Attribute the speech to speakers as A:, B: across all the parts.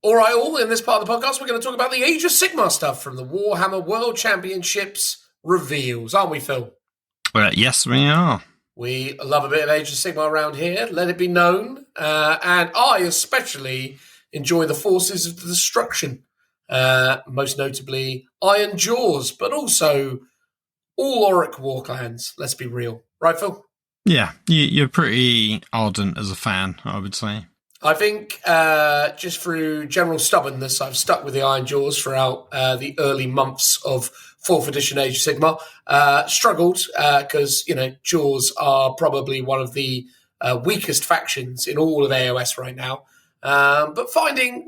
A: All right, all. In this part of the podcast, we're going to talk about the Age of Sigmar stuff from the Warhammer World Championships reveals, aren't we, Phil?
B: Yes, we are.
A: We love a bit of Age of Sigmar around here, let it be known. And I especially enjoy the Forces of Destruction, most notably Iron Jaws, but also all Orruk Warclans, let's be real. Right, Phil?
B: Yeah, you're pretty ardent as a fan, I would say.
A: I think just through general stubbornness, I've stuck with the Iron Jaws throughout the early months of 4th edition Age of Sigmar. Struggled because, Jaws are probably one of the weakest factions in all of AOS right now. But finding,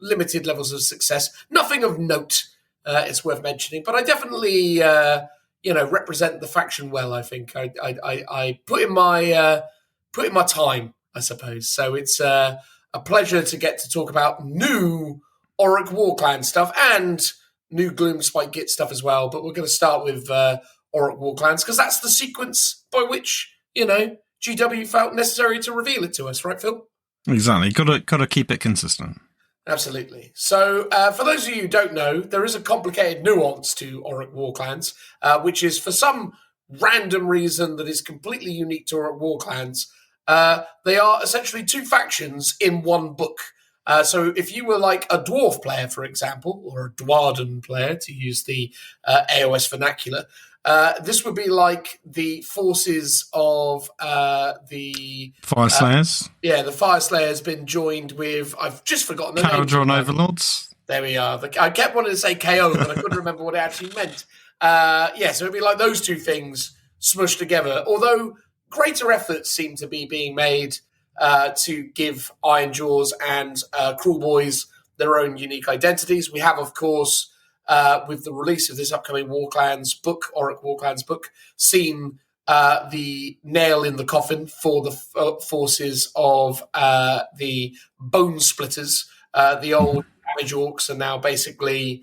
A: limited levels of success. Nothing of note, it's worth mentioning. But I definitely, represent the faction well, I think. I put in my time, I suppose. So it's a pleasure to get to talk about new Orruk Warclans stuff and new Gloomspite Gitz stuff as well. But we're going to start with Orruk Warclans because that's the sequence by which, GW felt necessary to reveal it to us, right, Phil?
B: Exactly. Got to keep it consistent.
A: Absolutely. So for those of you who don't know, there is a complicated nuance to Orruk Warclans, which is for some random reason that is completely unique to Orruk Warclans. They are essentially two factions in one book. So if you were like a dwarf player, for example, or a dwarden player, to use the AOS vernacular, this would be like the forces of the
B: Fire Slayers.
A: The Fire Slayers been joined with, I've just forgotten the name.
B: Caldron Overlords.
A: There we are. I kept wanting to say KO, but I couldn't remember what it actually meant. So it'd be like those two things smushed together. Although greater efforts seem to be being made to give Iron Jaws and Cruel Boys their own unique identities. We have, of course, with the release of this upcoming Warclans book, Orruk Warclans book, seen the nail in the coffin for the forces of the Bone Splitters. The old Savage Orcs are now basically,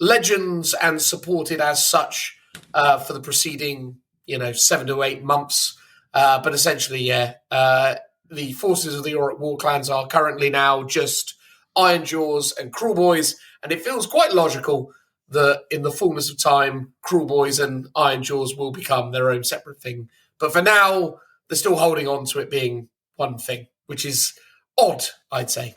A: legends and supported as such for the preceding 7 to 8 months. But essentially, the forces of the Orruk Warclans are currently now just Iron Jaws and Cruel Boys, and it feels quite logical that in the fullness of time, Cruel Boys and Iron Jaws will become their own separate thing. But for now, they're still holding on to it being one thing, which is odd, I'd say.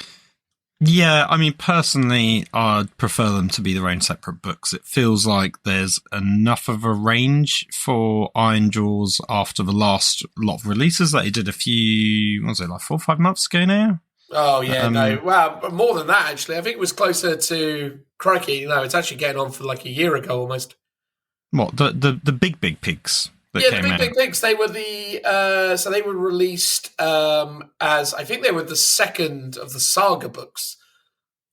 B: Yeah, I mean, personally, I'd prefer them to be their own separate books. It feels like there's enough of a range for Iron Jaws after the last lot of releases that he did a few, what was it, like 4 or 5 months ago now?
A: Oh, yeah, no. Well, more than that, actually. I think it was closer to, crikey, it's actually getting on for like a year ago almost.
B: What, the big pigs?
A: Big Pigs. They were so they were released as, I think they were the second of the saga books.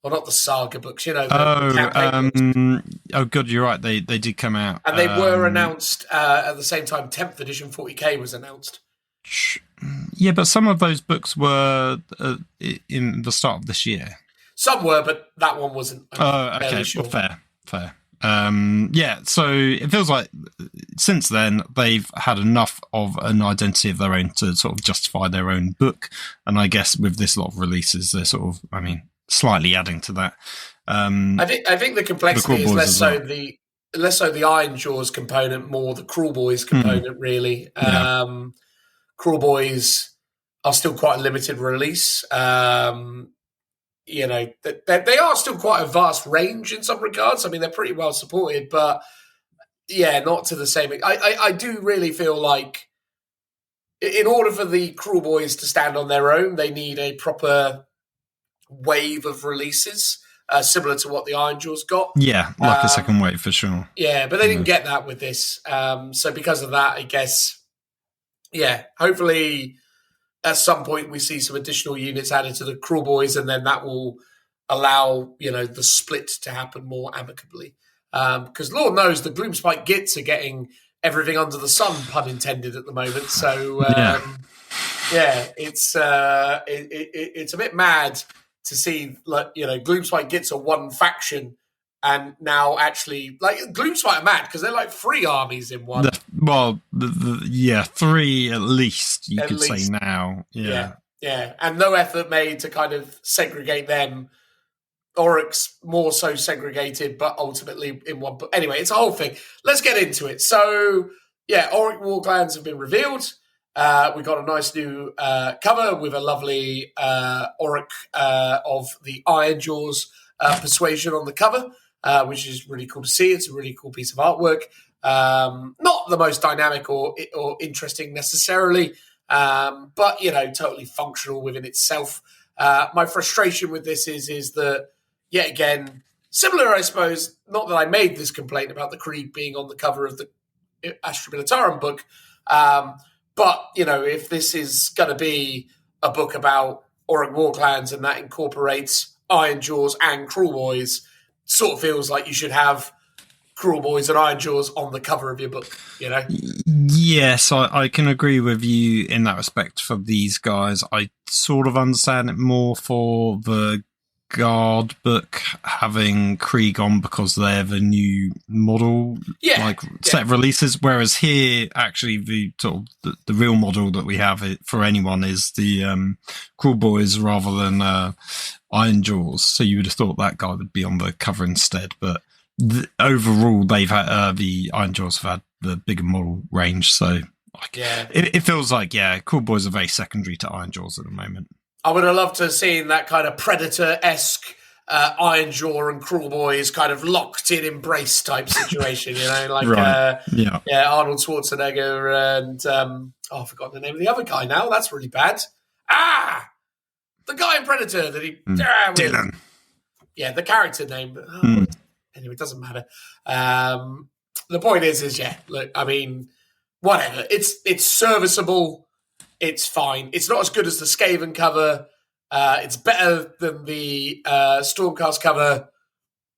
A: Well, not the saga books, the campaign books.
B: Oh, God, you're right. They did come out.
A: And they were announced at the same time 10th edition 40k was announced.
B: Yeah, but some of those books were in the start of this year.
A: Some were, but that one wasn't.
B: Okay. Sure. Well, fair. So it feels like since then they've had enough of an identity of their own to sort of justify their own book, and I guess with this lot of releases, they're sort of, slightly adding to that.
A: I think the complexity is less so the Iron Jaws component, more the Cruel Boys component, really.
B: Yeah.
A: Cruel Boys are still quite a limited release. They are still quite a vast range in some regards. I mean, they're pretty well supported, but not to the same. I do really feel like in order for the Cruel Boys to stand on their own, they need a proper wave of releases, similar to what the Iron Jaws got.
B: Yeah, like a second wave for sure.
A: Yeah, but they didn't get that with this. So because of that, I guess, hopefully at some point we see some additional units added to the Cruel Boys, and then that will allow, the split to happen more amicably. Because Lord knows the Gloomspite Gitz are getting everything under the sun, pun intended, at the moment. So, it's a bit mad to see, Gloomspite Gitz are one faction, and now actually, Gloomspite are mad because they're like 3 armies in one.
B: 3 at least, you could say now. Yeah.
A: Yeah, and no effort made to kind of segregate them. Orruk's more so segregated, but ultimately in one book. Anyway, it's a whole thing. Let's get into it. So, yeah, Orruk Warclans have been revealed. We got a nice new cover with a lovely Orruk of the Iron Jaws persuasion on the cover, which is really cool to see. It's a really cool piece of artwork. Not the most dynamic or interesting necessarily, but, totally functional within itself. My frustration with this is that, yet again, similar, I suppose, not that I made this complaint about the Krieg being on the cover of the Astra Militarum book, but, if this is going to be a book about Orruk Warclans and that incorporates Iron Jaws and Cruel Boys, sort of feels like you should have Cruel Boys and Iron Jaws on the cover of your book,
B: Yes, I can agree with you in that respect for these guys. I sort of understand it more for the Guard book having Krieg on because they're the new model, set of releases. Whereas here, actually, the sort of the real model that we have for anyone is the Cruel Boys rather than Iron Jaws. So you would have thought that guy would be on the cover instead. But overall, they've had the Iron Jaws have had the bigger model range. So it feels like Cruel Boys are very secondary to Iron Jaws at the moment.
A: I would have loved to have seen that kind of Predator-esque Iron Jaw and Cruel Boys kind of locked in embrace type situation, Arnold Schwarzenegger and I've forgotten the name of the other guy now. That's really bad. The guy in Predator that he
B: Dylan.
A: Yeah, the character name. Anyway, it doesn't matter. The point is look, I mean, whatever. It's serviceable. It's fine. It's not as good as the Skaven cover. It's better than the Stormcast cover.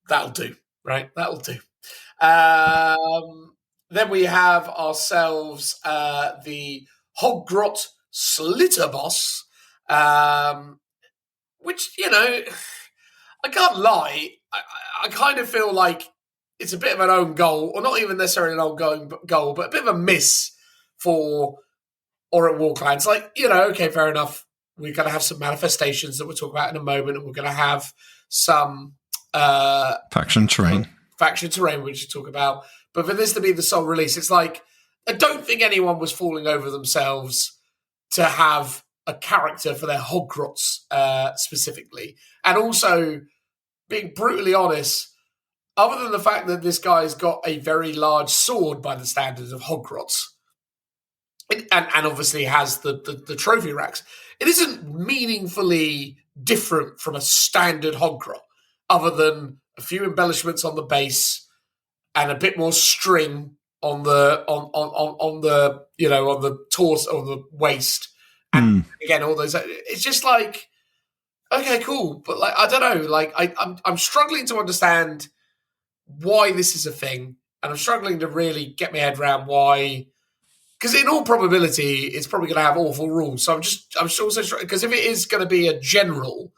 A: That'll do, right? That'll do. Then we have ourselves the Hoggrot Slitterboss, which, I can't lie. I kind of feel like it's a bit of an own goal, or not even necessarily an own goal, but a bit of a miss for Orruk Warclans. Okay, fair enough. We're going to have some manifestations that we'll talk about in a moment, and we're going to have some
B: faction terrain,
A: which we'll talk about. But for this to be the sole release, it's like, I don't think anyone was falling over themselves to have a character for their Hoggrots specifically. And also, being brutally honest, other than the fact that this guy's got a very large sword by the standards of Hoggrots, and obviously has the trophy racks, it isn't meaningfully different from a standard Hoggrot, other than a few embellishments on the base and a bit more string on the torso, on the waist, and again all those. It's just like, okay, cool, but I don't know. I'm struggling to understand why this is a thing, and I'm struggling to really get my head around why. Because in all probability, it's probably going to have awful rules. So I'm also because if it is going to be a general,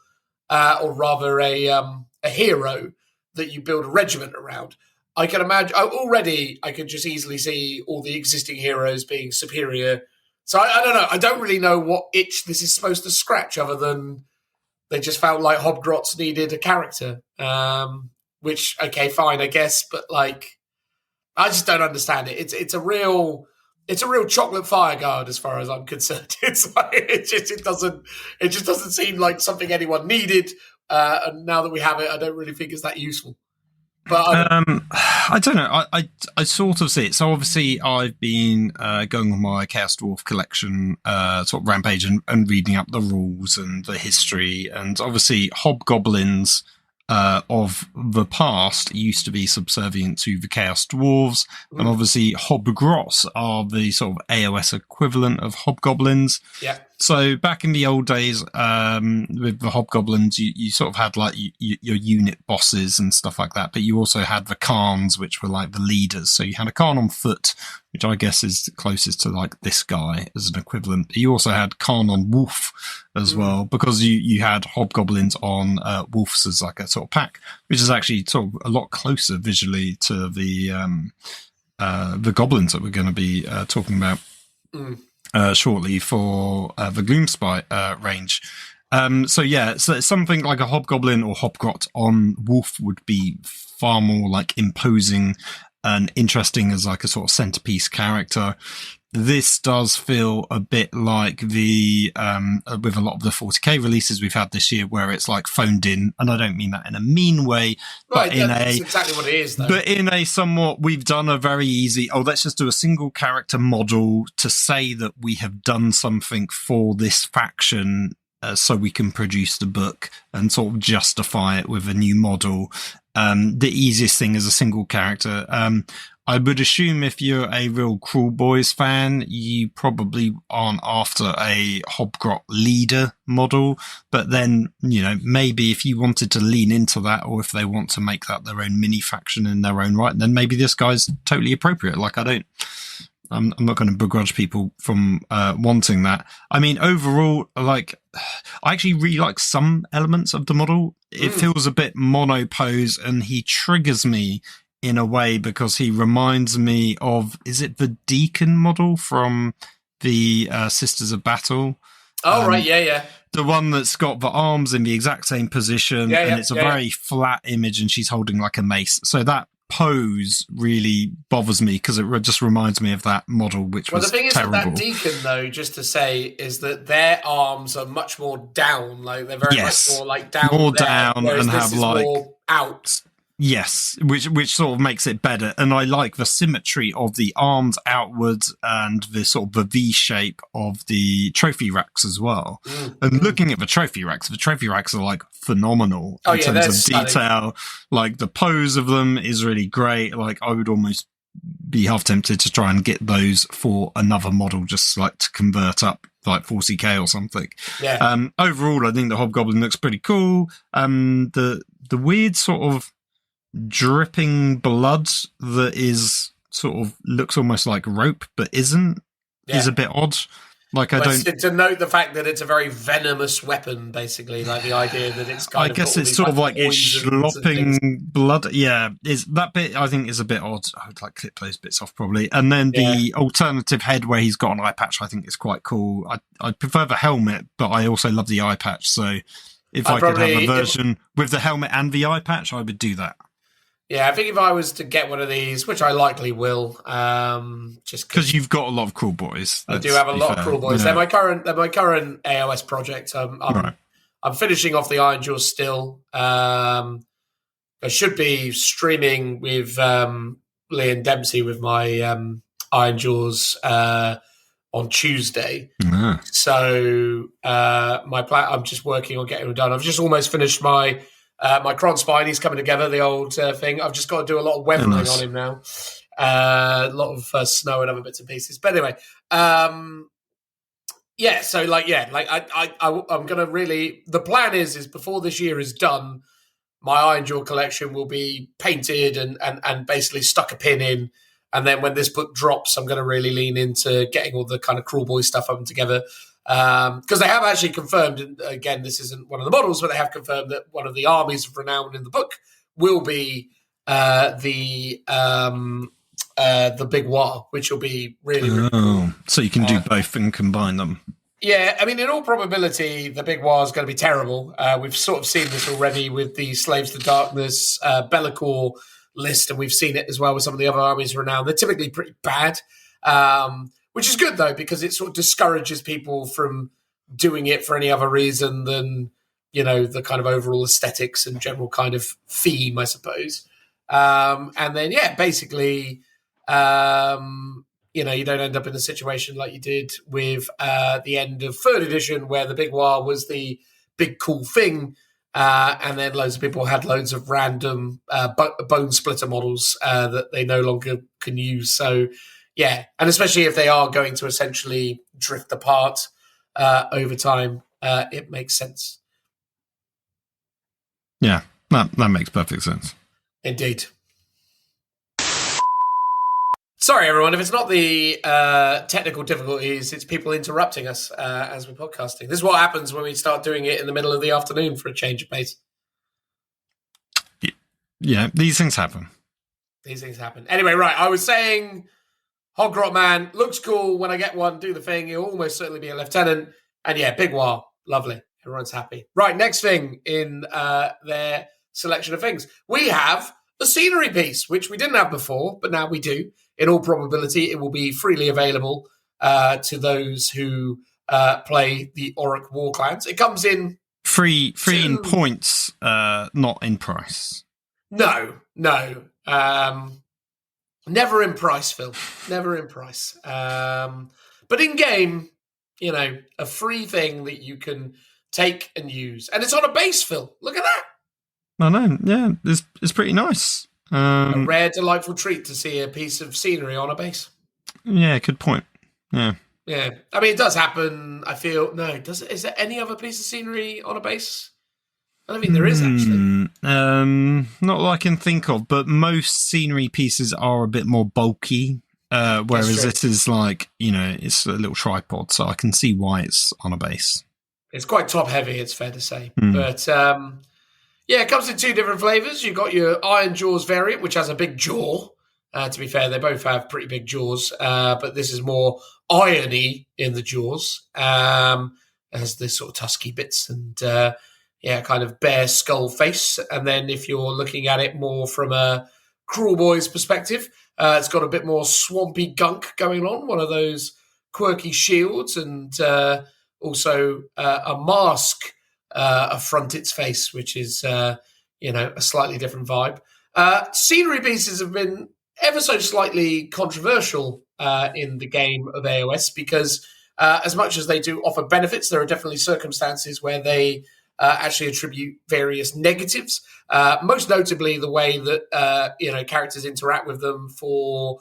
A: or rather a hero that you build a regiment around, I can imagine. Already, I can just easily see all the existing heroes being superior. So I don't know. I don't really know what itch this is supposed to scratch, other than they just felt like Hoggrots needed a character. Which, okay, fine, I guess, but I just don't understand it. It's a real chocolate fire guard as far as I'm concerned. It's like it just doesn't seem like something anyone needed. And now that we have it, I don't really think it's that useful. But
B: I don't know. I sort of see it. So obviously, I've been going on my Chaos Dwarf collection sort of rampage and reading up the rules and the history, and obviously hobgoblins of the past used to be subservient to the Chaos Dwarves, and obviously Hobgrots are the sort of AOS equivalent of hobgoblins.
A: Yeah.
B: So back in the old days, with the hobgoblins, you sort of had your unit bosses and stuff like that, but you also had the Khans, which were like the leaders. So you had a Khan on foot, which I guess is closest to this guy as an equivalent. But you also had Khan on wolf as well, because you had hobgoblins on wolves as like a sort of pack, which is actually sort of a lot closer visually to the goblins that we're going to be talking about. shortly for the Gloomspite range. So something like a hobgoblin or hobgrot on wolf would be far more like imposing and interesting as like a sort of centerpiece character. This does feel a bit like the with a lot of the 40k releases we've had this year, where it's like phoned in, and I don't mean that in a mean way,
A: but that's exactly what it is, though.
B: But in a somewhat, we've done a very easy, let's just do a single character model to say that we have done something for this faction, so we can produce the book and sort of justify it with a new model. The easiest thing is a single character. I would assume if you're a real Cruel Boys fan, you probably aren't after a Hobgrot leader model. But then, maybe if you wanted to lean into that, or if they want to make that their own mini faction in their own right, then maybe this guy's totally appropriate. Like, I'm not going to begrudge people from wanting that. I mean, overall, like, I actually really like some elements of the model. It feels a bit monopose, and he triggers me in a way because he reminds me of, is it the Deacon model from the Sisters of Battle?
A: Oh, right, yeah.
B: The one that's got the arms in the exact same position, and it's a very flat image, and she's holding like a mace. So that pose really bothers me because it just reminds me of that model, which was terrible.
A: Well, the thing is with that Deacon, though, just to say, is that their arms are much more down. Like, they're very much more like down.
B: More
A: there,
B: down and have like
A: more out.
B: Yes, which sort of makes it better. And I like the symmetry of the arms outwards and the sort of the V shape of the trophy racks as well. And looking at the trophy racks are like phenomenal in terms of detail. Like the pose of them is really great. Like I would almost be half tempted to try and get those for another model, just like to convert up like 40k or something.
A: Yeah.
B: Overall, I think the Hobgoblin looks pretty cool. The weird sort of dripping blood that is sort of looks almost like rope but isn't is a bit odd. Like
A: to note the fact that it's a very venomous weapon, basically, like the idea that it's kind
B: I guess it's sort of like it's slopping blood. Yeah, is that bit I think is a bit odd. I would like clip those bits off probably. And then the alternative head where he's got an eye patch I think is quite cool. I prefer the helmet, but I also love the eye patch, so if I could have a version with the helmet and the eye patch, I would do that.
A: Yeah, I think if I was to get one of these, which I likely will, just
B: because you've got a lot of Cruel Boys.
A: I do have a lot of Cruel Boys. They're my current AOS project. I'm finishing off the Iron Jaws still. I should be streaming with Lee and Dempsey with my Iron Jaws on Tuesday. So my plan, I'm just working on getting it done. I've just almost finished my Cron Spidey's coming together, the old thing. I've just got to do a lot of weathering on him now. A lot of snow and other bits and pieces. But anyway, I'm going to really... The plan is before this year is done, my Iron Jaw collection will be painted and basically stuck a pin in. And then when this book drops, I'm going to really lean into getting all the kind of Cruel Boy stuff up and together. Because they have actually confirmed, and again, this isn't one of the models, but they have confirmed that one of the armies of renown in the book will be the Big War, which will be really, really cool.
B: So you can do both and combine them.
A: Yeah, I mean, in all probability, the Big War is going to be terrible. We've sort of seen this already with the Slaves to Darkness Be'lakor list, and we've seen it as well with some of the other armies of renown. They're typically pretty bad. Which is good, though, because it sort of discourages people from doing it for any other reason than, the kind of overall aesthetics and general kind of theme, I suppose. And then, basically, you don't end up in a situation like you did with the end of 3rd edition, where the Big War was the big cool thing, and then loads of people had loads of random bone splitter models that they no longer can use. So, yeah, and especially if they are going to essentially drift apart over time, it makes sense.
B: Yeah, that makes perfect sense.
A: Indeed. Sorry, everyone, if it's not the technical difficulties, it's people interrupting us as we're podcasting. This is what happens when we start doing it in the middle of the afternoon for a change of pace.
B: Yeah, these things happen.
A: Anyway, right, I was saying... Hogrot Man looks cool. When I get one, do the thing. He'll almost certainly be a lieutenant. And yeah, big war. Lovely. Everyone's happy. Right, next thing in their selection of things. We have a scenery piece, which we didn't have before, but now we do. In all probability, it will be freely available to those who play the Orruk Warclans. It comes in...
B: Free in points, not in price.
A: No. Never in price, Phil. Never in price. But in game, a free thing that you can take and use. And it's on a base, Phil. Look at that.
B: I know. Yeah, it's pretty nice.
A: A rare, delightful treat to see a piece of scenery on a base.
B: Yeah, good point. Yeah.
A: Yeah. I mean, it does happen, I feel. No, is there any other piece of scenery on a base? I don't think there is, actually.
B: Not that I can think of, but most scenery pieces are a bit more bulky, whereas it is like, it's a little tripod, so I can see why it's on a base.
A: It's quite top-heavy, it's fair to say. But, it comes in two different flavours. You've got your Iron Jaws variant, which has a big jaw. To be fair, they both have pretty big jaws, but this is more irony in the jaws. It has this sort of tusky bits and... kind of bare skull face. And then if you're looking at it more from a Cruel Boys perspective, it's got a bit more swampy gunk going on, one of those quirky shields, and also a mask affront its face, which is, a slightly different vibe. Scenery pieces have been ever so slightly controversial in the game of AOS because as much as they do offer benefits, there are definitely circumstances where they actually attribute various negatives, most notably the way that characters interact with them for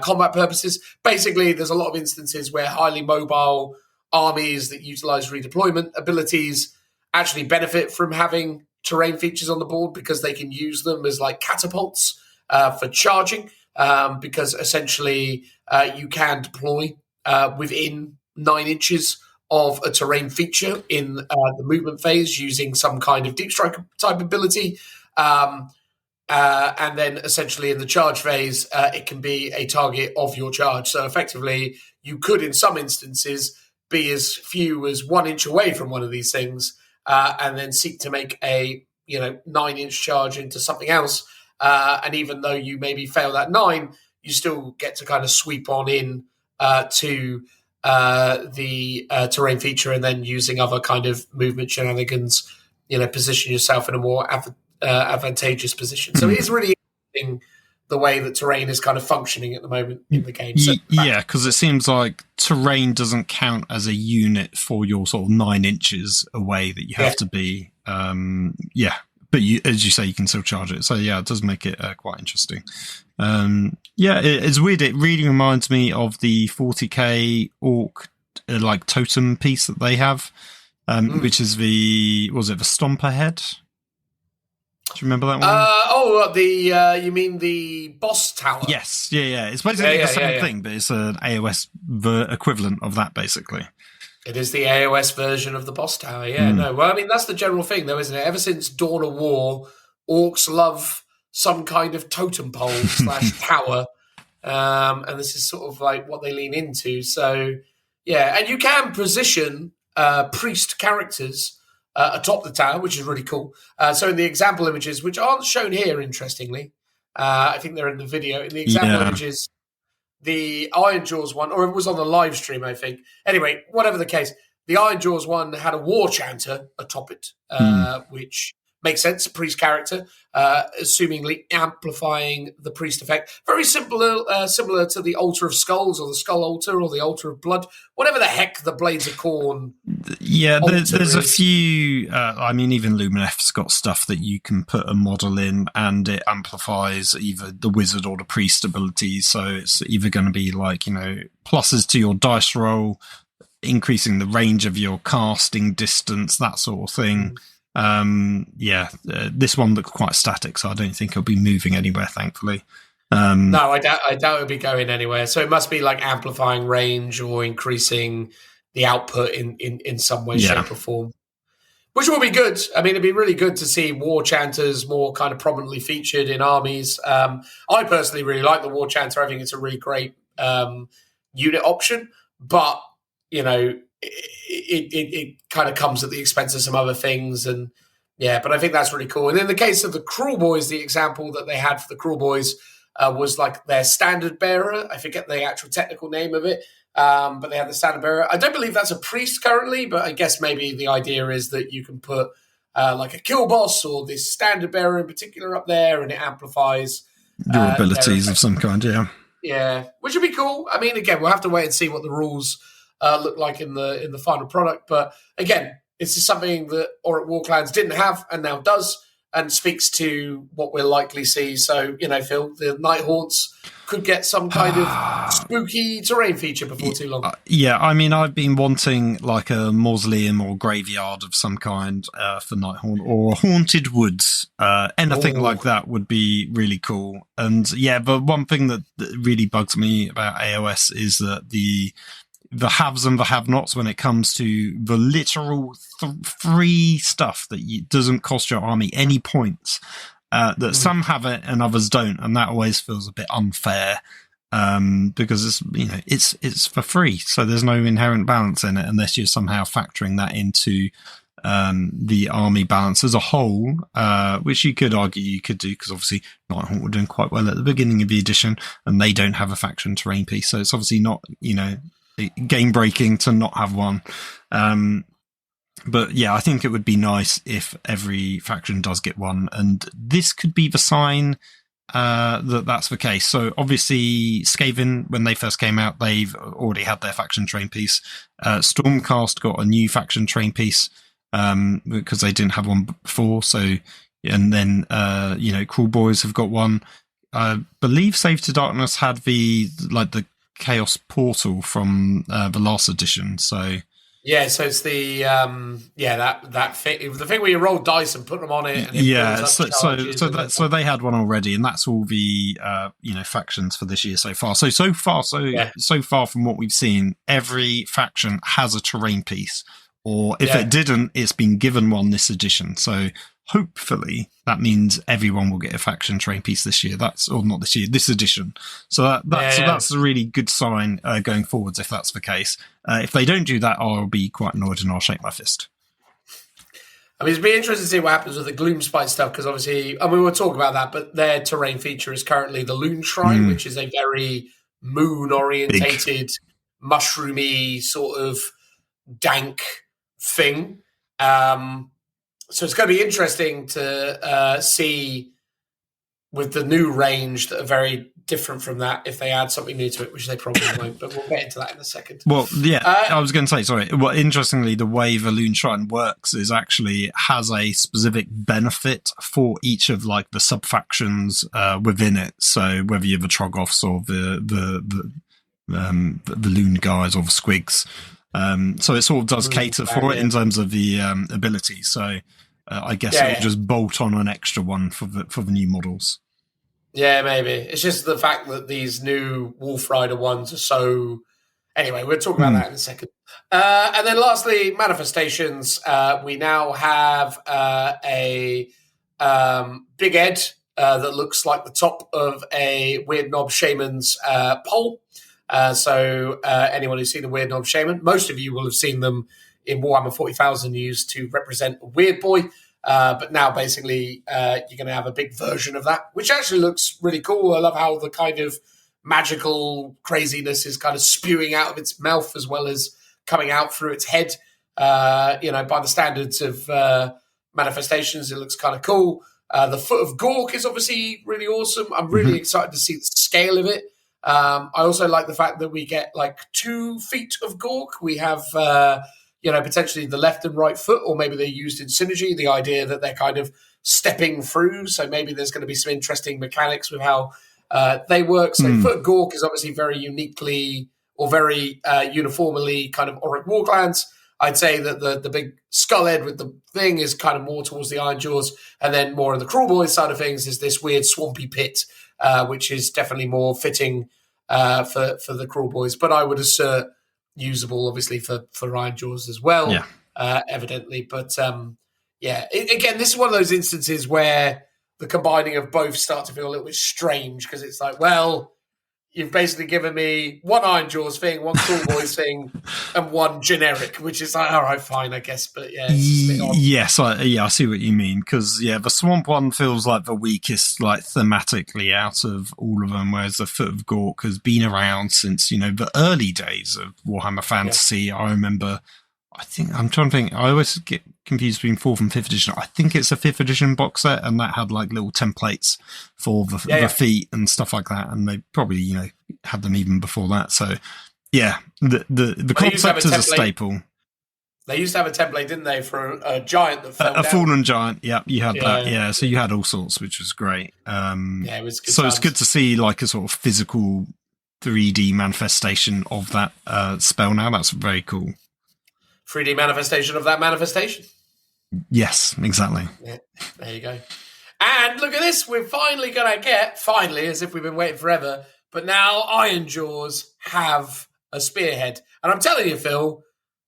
A: combat purposes. Basically, there's a lot of instances where highly mobile armies that utilize redeployment abilities actually benefit from having terrain features on the board because they can use them as like catapults for charging, because essentially you can deploy within 9 inches of a terrain feature in the movement phase using some kind of deep strike type ability. And then essentially in the charge phase, it can be a target of your charge. So effectively, you could, in some instances, be as few as 1 inch away from one of these things and then seek to make a 9-inch charge into something else. And even though you maybe fail that 9, you still get to kind of sweep on in to the terrain feature, and then using other kind of movement shenanigans, position yourself in a more advantageous position. So it is really interesting the way that terrain is kind of functioning at the moment in the game. So,
B: yeah, because it seems like terrain doesn't count as a unit for your sort of 9 inches away that you have to be. But as you say, you can still charge it. So yeah, it does make it quite interesting. It's weird. It really reminds me of the 40k Orc totem piece that they have, which is the Stomper head. Do you remember that one?
A: You mean the boss tower?
B: Yes, yeah. It's basically the same thing, but it's an AOS equivalent of that, basically.
A: It is the AOS version of the boss tower, no. Well, I mean, that's the general thing, though, isn't it? Ever since Dawn of War, orcs love some kind of totem pole / tower, and this is sort of like what they lean into. So, and you can position priest characters atop the tower, which is really cool. So in the example images, which aren't shown here, interestingly, I think they're in the video. In the example images, the Iron Jaws one, or it was on the live stream, I think. Anyway, whatever the case, the Iron Jaws one had a war chanter atop it, which makes sense, priest character, assumingly amplifying the priest effect. Very similar to the Altar of Skulls, or the Skull Altar, or the Altar of Blood, whatever the heck the Blades of Khorne.
B: Yeah, there's a few. Even Luminef's got stuff that you can put a model in, and it amplifies either the wizard or the priest abilities. So it's either going to be pluses to your dice roll, increasing the range of your casting distance, that sort of thing. This one looks quite static, so I don't think it'll be moving anywhere, thankfully.
A: No, I doubt it'll be going anywhere. So it must be amplifying range or increasing the output in some way, shape, or form. Which will be good. I mean, it'd be really good to see war chanters more kind of prominently featured in armies. I personally really like the war chanter. I think it's a really great unit option, but it kind of comes at the expense of some other things. And yeah, but I think that's really cool. And in the case of the Cruel Boys, the example that they had for the Cruel Boys was like their standard bearer. I forget the actual technical name of it, but they had the standard bearer. I don't believe that's a priest currently, but I guess maybe the idea is that you can put like a kill boss or this standard bearer in particular up there, and it amplifies
B: your abilities of some kind.
A: Yeah, which would be cool. I mean, again, we'll have to wait and see what the rules look like in the final product. But again, this is something that Orruk Warclans didn't have and now does, and speaks to what we'll likely see. So, Phil, the Night Haunts could get some kind of spooky terrain feature before too long.
B: Yeah, I mean, I've been wanting like a mausoleum or graveyard of some kind for Night Haunt, or haunted woods. Anything like that would be really cool. And yeah, but one thing that really bugs me about AOS is that the haves and the have-nots when it comes to the literal free stuff that doesn't cost your army any points, that some have it and others don't, and that always feels a bit unfair, because it's for free, so there's no inherent balance in it unless you're somehow factoring that into the army balance as a whole, which you could argue you could do, because obviously Nighthawk were doing quite well at the beginning of the edition and they don't have a faction terrain piece, so it's obviously not game breaking to not have one. But yeah, I think it would be nice if every faction does get one, and this could be the sign that's the case. So obviously Skaven, when they first came out, they've already had their faction terrain piece. Stormcast got a new faction terrain piece because they didn't have one before. So, and then Cruel Boys have got one. I believe Save to Darkness had the Chaos Portal from the last edition. So
A: yeah, so it's the that thing, the thing where you roll dice and put them on it. And
B: so they had one already, and that's all the factions for this year so far. So far from what we've seen, every faction has a terrain piece, or if it didn't, it's been given one this edition. So hopefully that means everyone will get a faction terrain piece this year. This edition. So that's a really good sign going forwards if that's the case. If they don't do that, I'll be quite annoyed and I'll shake my fist.
A: I mean, it's been interesting to see what happens with the Gloomspite stuff, because obviously, we'll talk about that, but their terrain feature is currently the Loon Shrine, which is a very moon-orientated, mushroomy, sort of dank thing. So it's going to be interesting to see with the new range that are very different from that, if they add something new to it, which they probably won't, but we'll get into that in a second.
B: Well, yeah, I was going to say, sorry. Well, interestingly, the way the Loon Shrine works is actually it has a specific benefit for each of the sub-factions within it. So whether you're the Troggoths or the Loon guys or the Squigs. So it sort of does cater for it in terms of the ability. So I guess it'll just bolt on an extra one for the new models.
A: Yeah, maybe. It's just the fact that these new Wolf Rider ones are so... Anyway, we'll talk about that in a second. And then lastly, manifestations. We now have a Big Ed that looks like the top of a Weird Knob Shaman's pole. So anyone who's seen a Weird Knob Shaman, most of you will have seen them in Warhammer 40,000 used to represent a Weird Boy. But now basically you're going to have a big version of that, which actually looks really cool. I love how the kind of magical craziness is kind of spewing out of its mouth as well as coming out through its head. By the standards of manifestations, it looks kind of cool. The Foot of Gork is obviously really awesome. I'm really excited to see the scale of it. I also like the fact that we get 2 feet of Gork. We have, potentially the left and right foot, or maybe they're used in synergy, the idea that they're kind of stepping through. So maybe there's going to be some interesting mechanics with how they work. So Foot Gork is obviously very uniquely or very uniformly kind of Orruk Warclans. I'd say that the big skull head with the thing is kind of more towards the Iron Jaws, and then more on the Cruel Boys side of things is this weird swampy pit, which is definitely more fitting for the Cruel Boys. But I would assert usable, obviously, for Iron Jaws as well, evidently. But again, this is one of those instances where the combining of both start to feel a little bit strange, because it's you've basically given me one Ironjaws thing, one Cool Boys thing, and one generic, which is like, all right, fine, I guess. But yeah, it's just a bit odd.
B: Yes, I see what you mean. Because the Swamp one feels like the weakest, like thematically out of all of them, whereas the Foot of Gork has been around since the early days of Warhammer Fantasy. Yeah. I remember. I'm trying to think. I always get confused between 4th and 5th edition. I think it's a 5th edition box set, and that had like little templates for the feet and stuff like that. And they probably, had them even before that. So, yeah, the concept is a staple.
A: They used to have a template, didn't they, for a giant that fell down?
B: A fallen giant. Yeah, you had that. Yeah, so you had all sorts, which was great.
A: It was good.
B: So it's good to see like a sort of physical 3D manifestation of that spell now. That's very cool.
A: 3D manifestation of that manifestation.
B: Yes, exactly.
A: Yeah, there you go. And look at this. We're finally going to get, as if we've been waiting forever, but now Ironjaws have a Spearhead. And I'm telling you, Phil,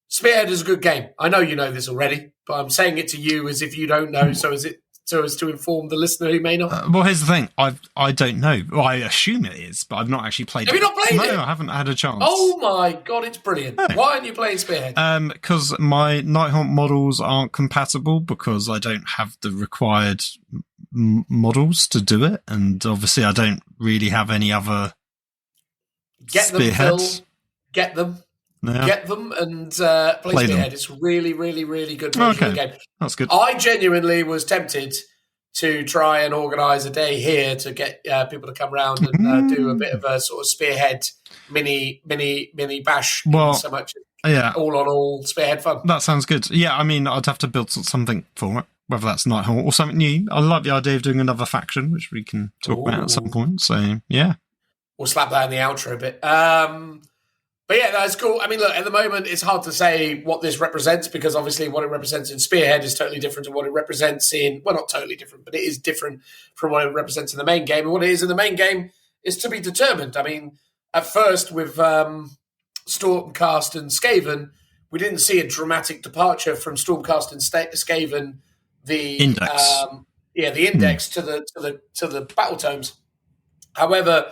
A: Spearhead is a good game. I know you know this already, but I'm saying it to you as if you don't know, so as to inform the listener who may not.
B: Well, here's the thing. I don't know. Well, I assume it is, but I've not actually played it.
A: Have you not played it?
B: No, I haven't had a chance.
A: Oh my God, it's brilliant. No. Why aren't you playing Spearhead?
B: Because my Nighthaunt models aren't compatible because I don't have the required models to do it. And obviously I don't really have any other Spearheads.
A: Phil. Get them. Yeah. Get them and play Spearhead. It's really, really, really good version of the game.
B: That's good.
A: I genuinely was tempted to try and organise a day here to get people to come around and do a bit of a sort of Spearhead mini bash.
B: Well,
A: so much, all on all Spearhead fun.
B: That sounds good. Yeah, I mean, I'd have to build something for it, whether that's Nighthaunt or something new. I like the idea of doing another faction, which we can talk about at some point. So yeah,
A: we'll slap that in the outro a bit. But yeah, that's cool. I mean, look, at the moment, it's hard to say what this represents because obviously what it represents in Spearhead is totally different to what it represents in, well, not totally different, but it is different from what it represents in the main game. And what it is in the main game is to be determined. I mean, at first with Stormcast and Skaven, we didn't see a dramatic departure from Stormcast and Skaven, the
B: index.
A: The index to the battle tomes. However,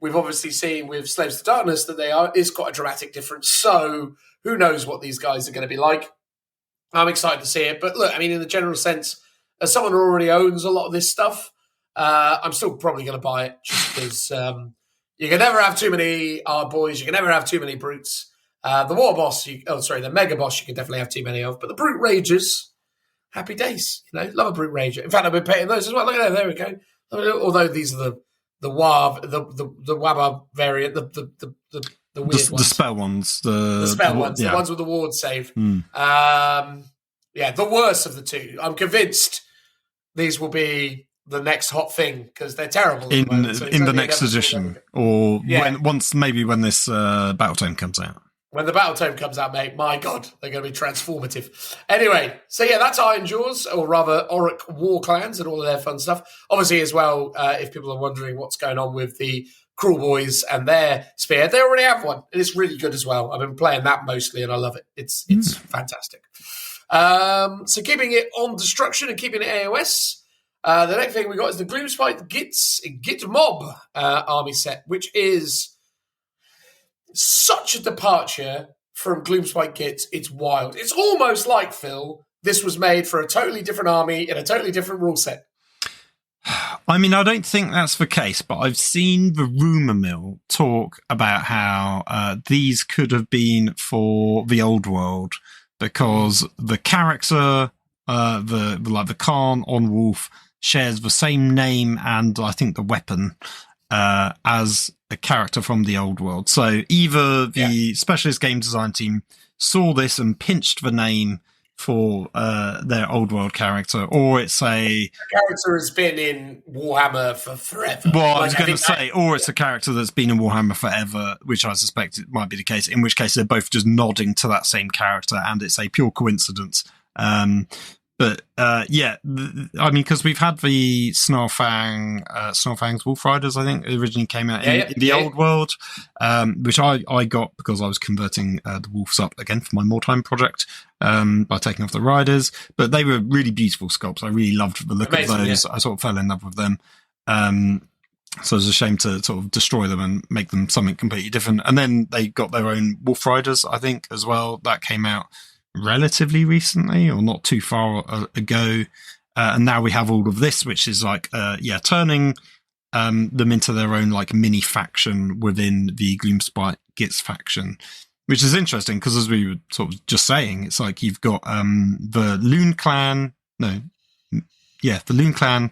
A: we've obviously seen with Slaves to Darkness that is quite a dramatic difference. So who knows what these guys are going to be like. I'm excited to see it. But look, I mean, in the general sense, as someone who already owns a lot of this stuff, I'm still probably going to buy it just because you can never have too many boys. You can never have too many brutes. The war boss, the mega boss, you can definitely have too many of. But the brute ragers, happy days. Love a brute rager. In fact, I've been painting those as well. Look at that. There we go. Although these are the Wabba variant, the weird ones.
B: The spell ones.
A: The spell ones. The ones with the ward save. The worst of the two. I'm convinced these will be the next hot thing because they're terrible.
B: In the next edition. Or when this battle tome comes out.
A: When the battle tome comes out, mate, my God, they're going to be transformative. Anyway, so yeah, that's Ironjaws, or rather Orruk Warclans and all of their fun stuff. Obviously, as well, if people are wondering what's going on with the Cruel Boys and their Spearhead, they already have one, and it's really good as well. I've been playing that mostly, and I love it. It's fantastic. So keeping it on destruction and keeping it AOS, the next thing we got is the Gloomspite Gitz Mob army set, which is such a departure from Gloomspite Gitz. It's wild. It's almost like, Phil, this was made for a totally different army in a totally different rule set.
B: I mean, I don't think that's the case, but I've seen the rumour mill talk about how these could have been for the old world because the character, the Khan on Wolf, shares the same name and I think the weapon as a character from the old world. So either the specialist game design team saw this and pinched the name for their old world character, or it's the
A: character has been in Warhammer for forever.
B: Well, I was going to say, or it's a character that's been in Warhammer forever, which I suspect it might be the case, in which case they're both just nodding to that same character and it's a pure coincidence. But I mean, because we've had the Snarlfang's Wolf Riders, I think, originally came out in the old world, which I got because I was converting the Wolves up again for my More Time project by taking off the Riders. But they were really beautiful sculpts. I really loved the look of those. Yeah. I sort of fell in love with them. So it's a shame to sort of destroy them and make them something completely different. And then they got their own Wolf Riders, I think, as well. That came out relatively recently, or not too far ago. And now we have all of this, which is like, turning them into their own like mini faction within the Gloomspite Gitz faction, which is interesting because, as we were sort of just saying, it's like you've got the Loon Clan. The Loon Clan.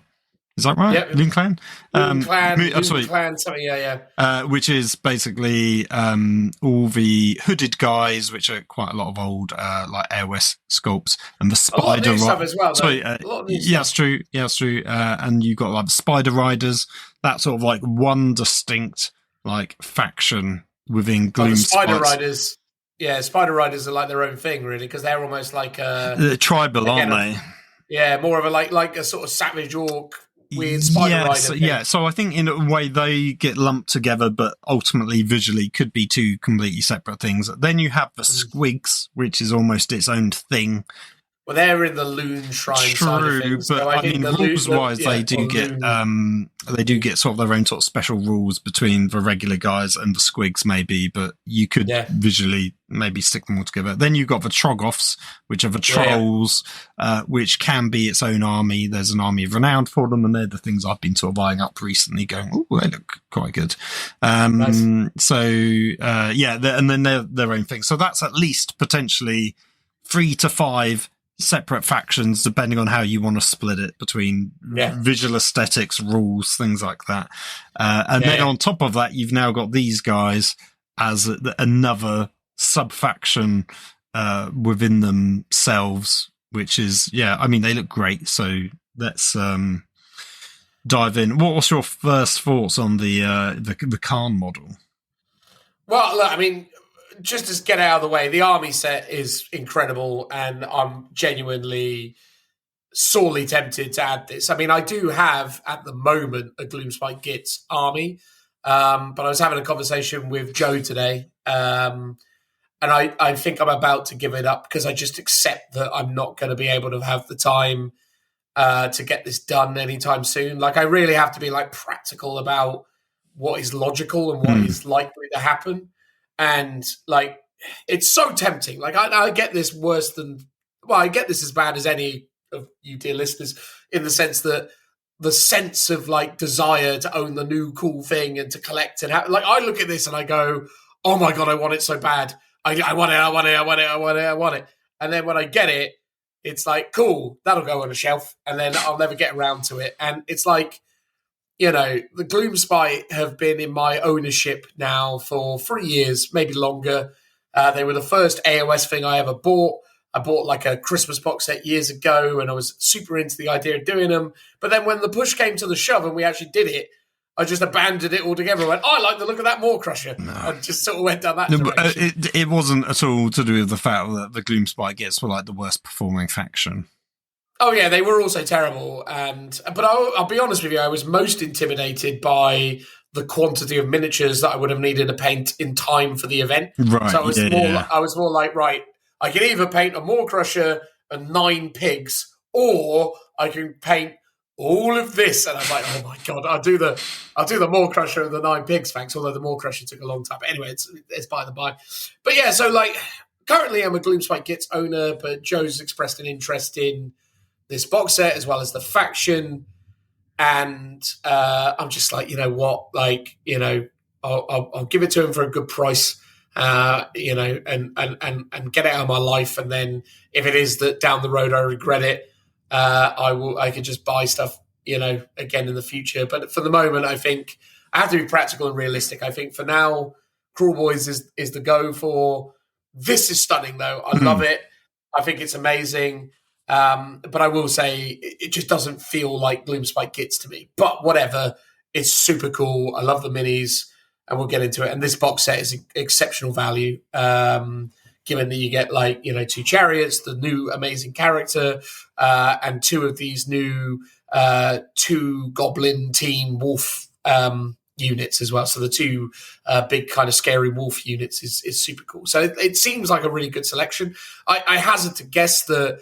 B: Is that right?
A: Yep.
B: Loon Clan?
A: Loon Clan, something,
B: which is basically all the hooded guys, which are quite a lot of old like Airwest sculpts, and the Spider.
A: A lot of new stuff as well.
B: That's true. Yeah, that's true. And you've got like the Spider Riders. That's sort of like one distinct like faction within Gloomspite.
A: Spider Riders. Yeah, Spider Riders are like their own thing, really, because they're almost like
B: tribal, aren't they?
A: Yeah, more of a like a sort of savage orc. Weird Spider Rider.
B: Yeah, so I think in a way they get lumped together, but ultimately visually could be two completely separate things. Then you have the Squigs, which is almost its own thing.
A: Well, they're in the Loon Shrine side of things.
B: But
A: so
B: I mean, rules-wise, they do get sort of their own sort of special rules between the regular guys and the Squigs, maybe. But you could visually maybe stick them all together. Then you've got the Troggoths, which are the trolls, which can be its own army. There's an army of renown for them, and they're the things I've been sort of eyeing up recently, going, oh, they look quite good. Nice. So and then they're their own thing. So that's at least potentially 3 to 5 separate factions, depending on how you want to split it between visual aesthetics, rules, things like that. Then on top of that, you've now got these guys as another sub-faction within themselves, which is, I mean, they look great. So let's dive in. What's your first thoughts on the Khan model?
A: Well, look, I mean, just to get out of the way, the army set is incredible, and I'm genuinely sorely tempted to add this. I mean, I do have, at the moment, a Gloomspite Gitz army, but I was having a conversation with Joe today, and I think I'm about to give it up because I just accept that I'm not going to be able to have the time to get this done anytime soon. Like, I really have to be, like, practical about what is logical and what is likely to happen. And like, it's so tempting. Like, I get this I get this as bad as any of you dear listeners, in the sense that the sense of like desire to own the new cool thing and to collect and have, like, I look at this and I go, oh my God, I want it so bad. I want it. And then when I get it, it's like, cool, that'll go on a shelf. And then I'll never get around to it. And it's like, you know, the Gloomspite have been in my ownership now for 3 years, maybe longer. They were the first AOS thing I ever bought. I bought like a Christmas box set years ago, and I was super into the idea of doing them. But then when the push came to the shove and we actually did it, I just abandoned it altogether. I went, I like the look of that Maw Crusher. No. And just sort of went down that direction.
B: It wasn't at all to do with the fact that the Gloomspite Gitz were like the worst performing faction.
A: Oh yeah, they were also terrible, but I'll be honest with you, I was most intimidated by the quantity of miniatures that I would have needed to paint in time for the event.
B: Right.
A: So I was more like, right, I can either paint a Maw Crusher and 9 pigs, or I can paint all of this. And I'm like, oh my God, I'll do the Maw Crusher and the 9 pigs, thanks. Although the Maw Crusher took a long time. But anyway, it's by the by. But yeah, so like, currently I'm a Gloomspite Gitz owner, but Joe's expressed an interest in this box set as well as the faction, and I'm just like, you know what, like, you know, I'll give it to him for a good price, you know, and get it out of my life, and then if it is that down the road I regret it, I could just buy stuff, you know, again in the future. But for the moment, I think I have to be practical and realistic. I think for now, Crawl Boys is the go for. This is stunning though. I love it. I think it's amazing. But I will say it just doesn't feel like Gloomspite Gitz to me. But whatever, it's super cool. I love the minis, and we'll get into it. And this box set is exceptional value, given that you get, like, you know, 2 chariots, the new amazing character, and 2 of these new 2 goblin team wolf units as well. So the 2 big kind of scary wolf units is super cool. So it seems like a really good selection. I hazard to guess that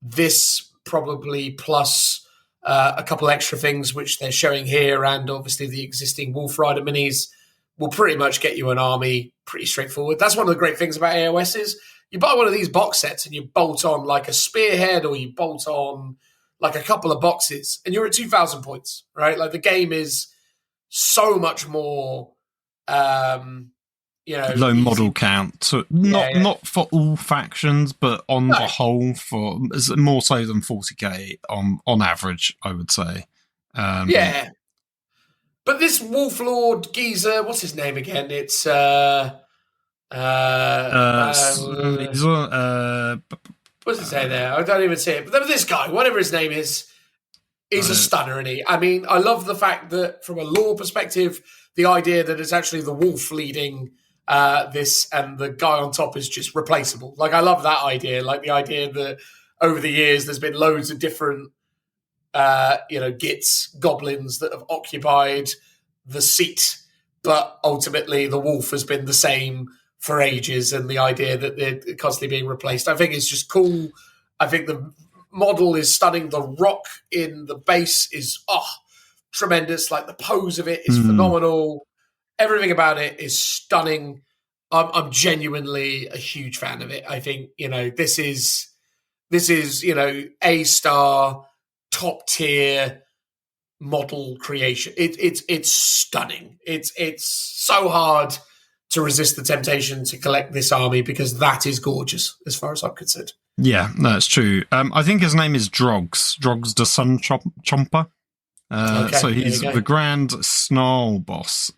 A: this probably plus a couple extra things which they're showing here, and obviously the existing Wolf Rider minis will pretty much get you an army pretty straightforward. That's one of the great things about AOS is you buy one of these box sets and you bolt on like a spearhead, or you bolt on like a couple of boxes, and you're at 2,000 points, right? Like the game is so much more,
B: low model count. So not for all factions, but on the whole, for more so than 40k on average, I would say.
A: Yeah. But this Wolf Lord geezer, what's his name again? It's what's it say there? I don't even see it. But this guy, whatever his name is, he's a stunner, isn't he? I mean, I love the fact that from a lore perspective, the idea that it's actually the wolf leading this and the guy on top is just replaceable. Like, I love that idea. Like the idea that over the years there's been loads of different Gitz, goblins that have occupied the seat, but ultimately the wolf has been the same for ages, and the idea that they're constantly being replaced, I think it's just cool. I think the model is stunning. The rock in the base is tremendous. Like the pose of it is phenomenal. Everything about it is stunning. I'm genuinely a huge fan of it. I think this is A-star, top tier model creation. It's stunning. It's so hard to resist the temptation to collect this army because that is gorgeous as far as I'm concerned.
B: Yeah, that's true. I think his name is Drogs the Sun Chomper. So he's the Grand Snarl Boss,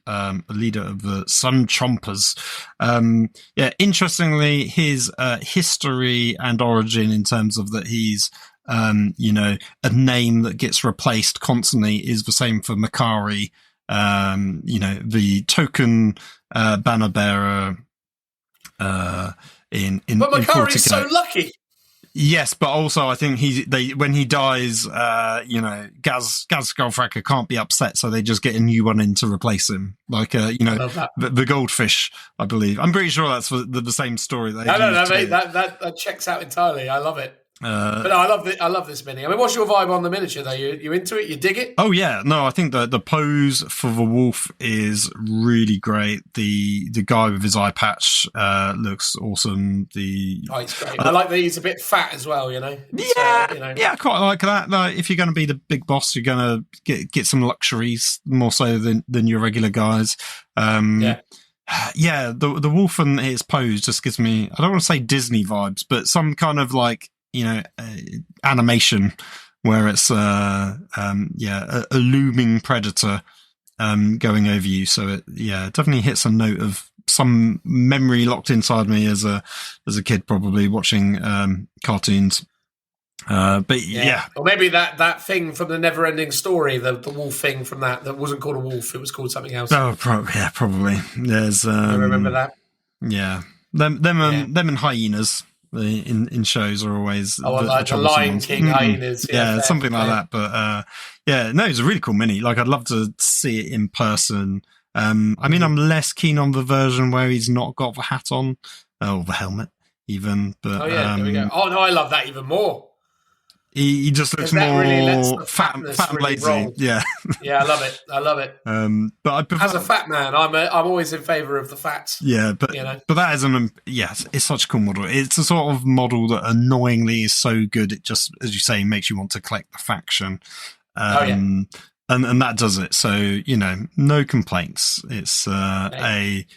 B: leader of the Sun Chompers. Interestingly, his history and origin in terms of that he's a name that gets replaced constantly is the same for Makari, the token banner bearer in
A: But Makari's so lucky.
B: Yes, but also I think when he dies, Gaz Skullfracker can't be upset, so they just get a new one in to replace him. Like the goldfish, I believe. I'm pretty sure that's the same story.
A: No, mate, that checks out entirely. I love it. But no, I love this mini. I mean, what's your vibe on the miniature though? You into it? You dig it?
B: Oh yeah, no, I think the pose for the wolf is really great. The guy with his eye patch looks awesome.
A: It's great. I like that he's a bit fat as well.
B: Yeah, I quite like that. Like, if you're going to be the big boss, you're going to get some luxuries more so than your regular guys. The wolf and his pose just gives me, I don't want to say Disney vibes, but some kind of like, animation where it's a looming predator going over you. So it definitely hits a note of some memory locked inside me as a kid, probably watching cartoons. Or
A: maybe that thing from the Never-Ending Story, the wolf thing from that wasn't called a wolf; it was called something else.
B: Oh, probably. There's
A: I remember that.
B: Yeah, them and hyenas. In shows are always
A: like the Lion King hyenas,
B: something like that. But it's a really cool mini. Like, I'd love to see it in person. I mean, I'm less keen on the version where he's not got the hat on or the helmet, even. But
A: there we go. Oh no, I love that even more.
B: He just looks more
A: really
B: fat and lazy.
A: Roll.
B: Yeah,
A: I love it.
B: But I prefer,
A: as a fat man, I'm always in favour of the fat.
B: Yeah, but that is it's such a cool model. It's a sort of model that annoyingly is so good it just, as you say, makes you want to collect the faction. And that does it. So no complaints. It's probably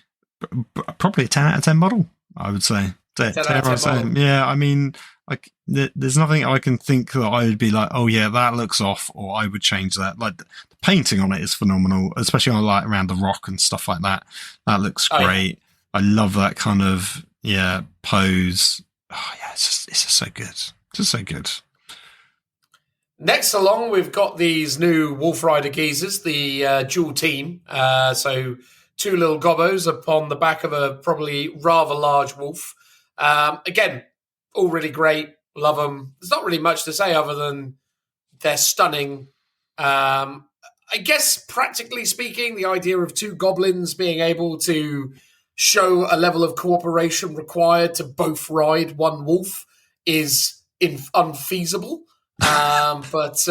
B: a 10 out of 10 model, I would say.
A: 10 out of 10 model.
B: Yeah, I mean, like, there's nothing I can think that I would be like, oh yeah, that looks off, or I would change that. Like, the painting on it is phenomenal, especially on like around the rock and stuff like that. That looks great. I love that kind of pose. Oh yeah, it's just so good. Just so good.
A: Next along, we've got these new Wolf Rider geezers, the dual team. So 2 little gobbos upon the back of a probably rather large wolf. Again, all really great. Love them. There's not really much to say other than they're stunning. I guess, practically speaking, the idea of 2 goblins being able to show a level of cooperation required to both ride one wolf is unfeasible. But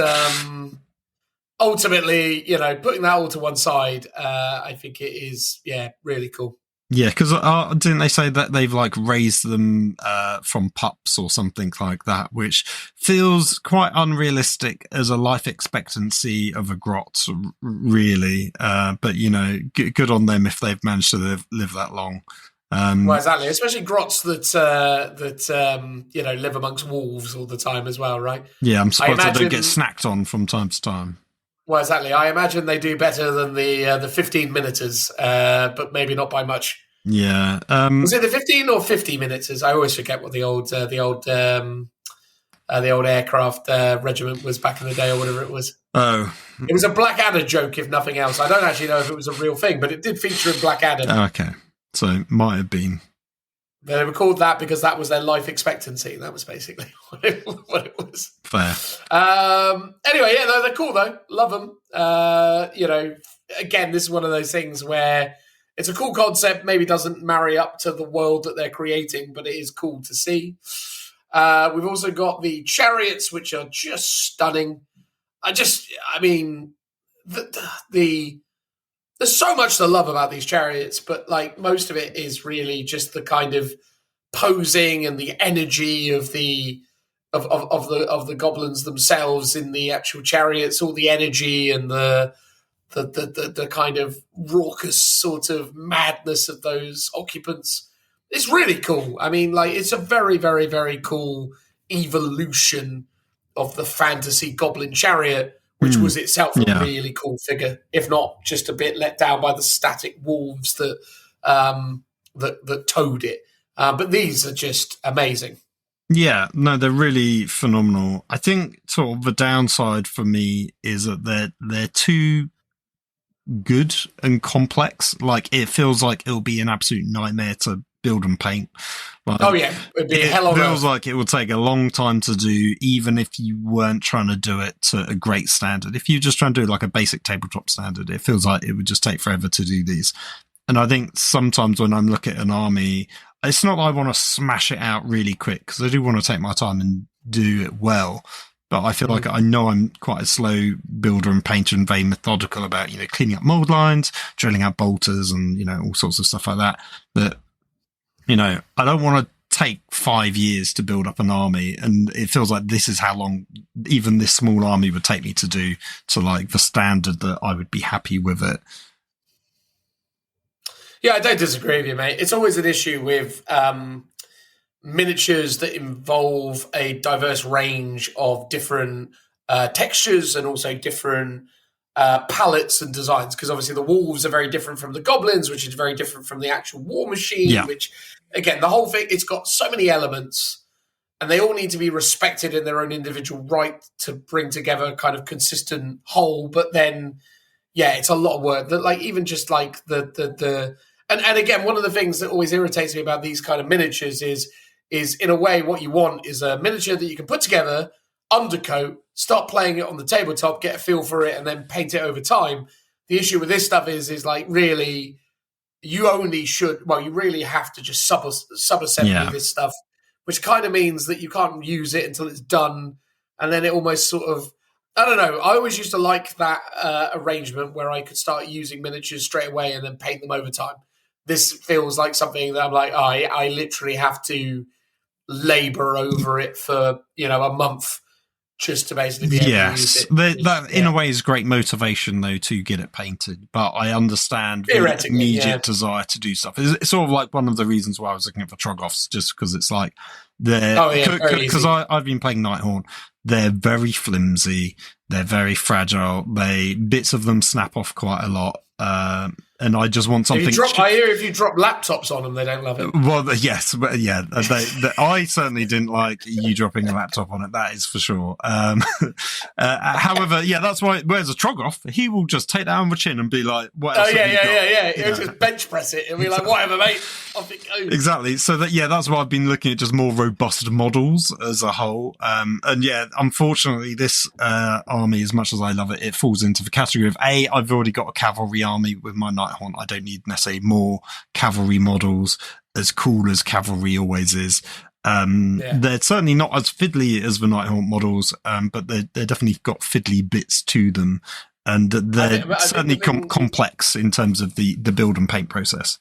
A: ultimately, putting that all to one side, I think it is, really cool.
B: Yeah, because didn't they say that they've raised them from pups or something like that, which feels quite unrealistic as a life expectancy of a grot, really. But good on them if they've managed to live that long.
A: Well, exactly, especially grots that live amongst wolves all the time as well, right?
B: Yeah, I'm surprised they don't get snacked on from time to time.
A: Well, exactly. I imagine they do better than the 15 minuters, but maybe not by much.
B: Yeah.
A: Was it the 15 or 50 minuters? I always forget what the old aircraft regiment was back in the day, or whatever it was.
B: Oh,
A: it was a Blackadder joke, if nothing else. I don't actually know if it was a real thing, but it did feature in Blackadder.
B: Okay, so it might have been.
A: They were called that because that was their life expectancy. That was basically what it was.
B: Fair.
A: Anyway, yeah, they're cool though. Love them. Again, this is one of those things where it's a cool concept. Maybe doesn't marry up to the world that they're creating, but it is cool to see. We've also got the chariots, which are just stunning. There's so much to love about these chariots, but most of it is really just the kind of posing and the energy of the goblins themselves in the actual chariots, all the energy and the kind of raucous sort of madness of those occupants. It's really cool. I mean, it's a very, very, very cool evolution of the fantasy goblin chariot, which was itself a really cool figure, if not just a bit let down by the static wolves that towed it. But these are just amazing.
B: Yeah, no, they're really phenomenal. I think sort of the downside for me is that they're too good and complex. It feels like it'll be an absolute nightmare to build and paint.
A: It'd be hell on earth.
B: It feels like it would take a long time to do, even if you weren't trying to do it to a great standard. If you just try and do a basic tabletop standard, it feels like it would just take forever to do these. And I think sometimes when I'm looking at an army, it's not that I want to smash it out really quick, because I do want to take my time and do it well. But I feel like I know I'm quite a slow builder and painter and very methodical about, cleaning up mold lines, drilling out bolters and, all sorts of stuff like that. But, I don't want to take 5 years to build up an army. And it feels like this is how long even this small army would take me to do to the standard that I would be happy with it.
A: Yeah, I don't disagree with you, mate. It's always an issue with miniatures that involve a diverse range of different textures and also different palettes and designs, because obviously the wolves are very different from the goblins, which is very different from the actual war machine, which, again, the whole thing, it's got so many elements and they all need to be respected in their own individual right to bring together a kind of consistent whole. But then, it's a lot of work that even just the and again, one of the things that always irritates me about these kind of miniatures is in a way what you want is a miniature that you can put together, undercoat, start playing it on the tabletop, get a feel for it, and then paint it over time. The issue with this stuff is really you really have to just sub-assembly this stuff, which kind of means that you can't use it until it's done, and then it almost sort of, I don't know. I always used to like that arrangement where I could start using miniatures straight away and then paint them over time. This feels like something that I'm I literally have to labor over it for, a month just to basically be able to use it.
B: That in a way is great motivation though to get it painted, but I understand the immediate desire to do stuff. It's sort of like one of the reasons why I was looking at the Troggoths, just because it's because I've been playing Nighthaunt. They're very flimsy, they're very fragile, bits of them snap off quite a lot. And I just want something.
A: I hear if you drop laptops on them, they don't love it.
B: Well, yes, but yeah, I certainly didn't like you dropping a laptop on it. That is for sure. However, that's why. Whereas a Troggoth, he will just take that on the chin and be like, "What else?"
A: He'll just bench press it and be like, "Whatever, mate, off it goes."
B: Exactly. So that's why I've been looking at just more robust models as a whole. And unfortunately, this army, as much as I love it, it falls into the category of I've already got a cavalry army with my Nighthaunt. I don't need necessarily more cavalry models, as cool as cavalry always is. They're certainly not as fiddly as the Nighthawk models, but they're definitely got fiddly bits to them, and they're certainly complex in terms of the build and paint process.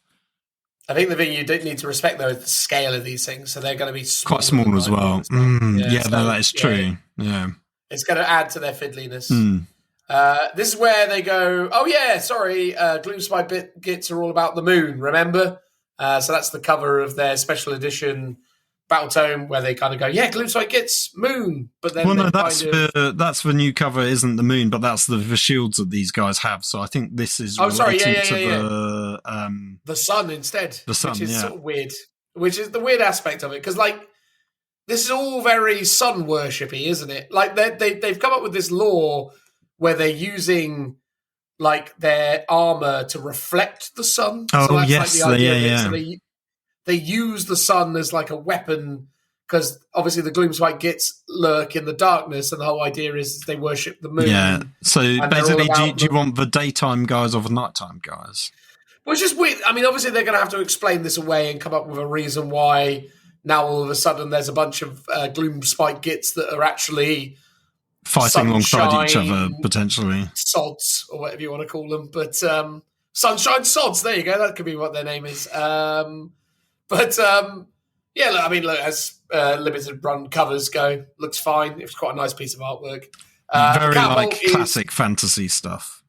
A: I think the thing you do need to respect, though, is the scale of these things. So they're going to be
B: quite small as well. That is true. Yeah.
A: It's going to add to their fiddliness. This is where they go, Gloomspite Gitz are all about the moon, remember? So that's the cover of their special edition Battle Tome, where they kind of go, Gloomspite Gitz, moon. But then that's
B: the new cover, isn't the moon, but that's the shields that these guys have. So I think this is
A: the sun instead.
B: The sun,
A: which is sort of weird. Which is the weird aspect of it, because this is all very sun worshipy, isn't it? Like they've come up with this lore where they're using their armor to reflect the sun.
B: Oh, yes,
A: So they use the sun as like a weapon, because obviously the Gloomspite Gitz lurk in the darkness, and the whole idea is they worship the moon.
B: Yeah. So basically, do you want the daytime guys or the nighttime guys?
A: Which is weird. I mean, obviously they're going to have to explain this away and come up with a reason why now all of a sudden there's a bunch of Gloomspite Gitz that are actually
B: fighting alongside each other, potentially.
A: Sods, or whatever you want to call them. But Sunshine Sods, there you go. That could be what their name is. As limited run covers go, looks fine. It's quite a nice piece of artwork.
B: Very classic fantasy stuff.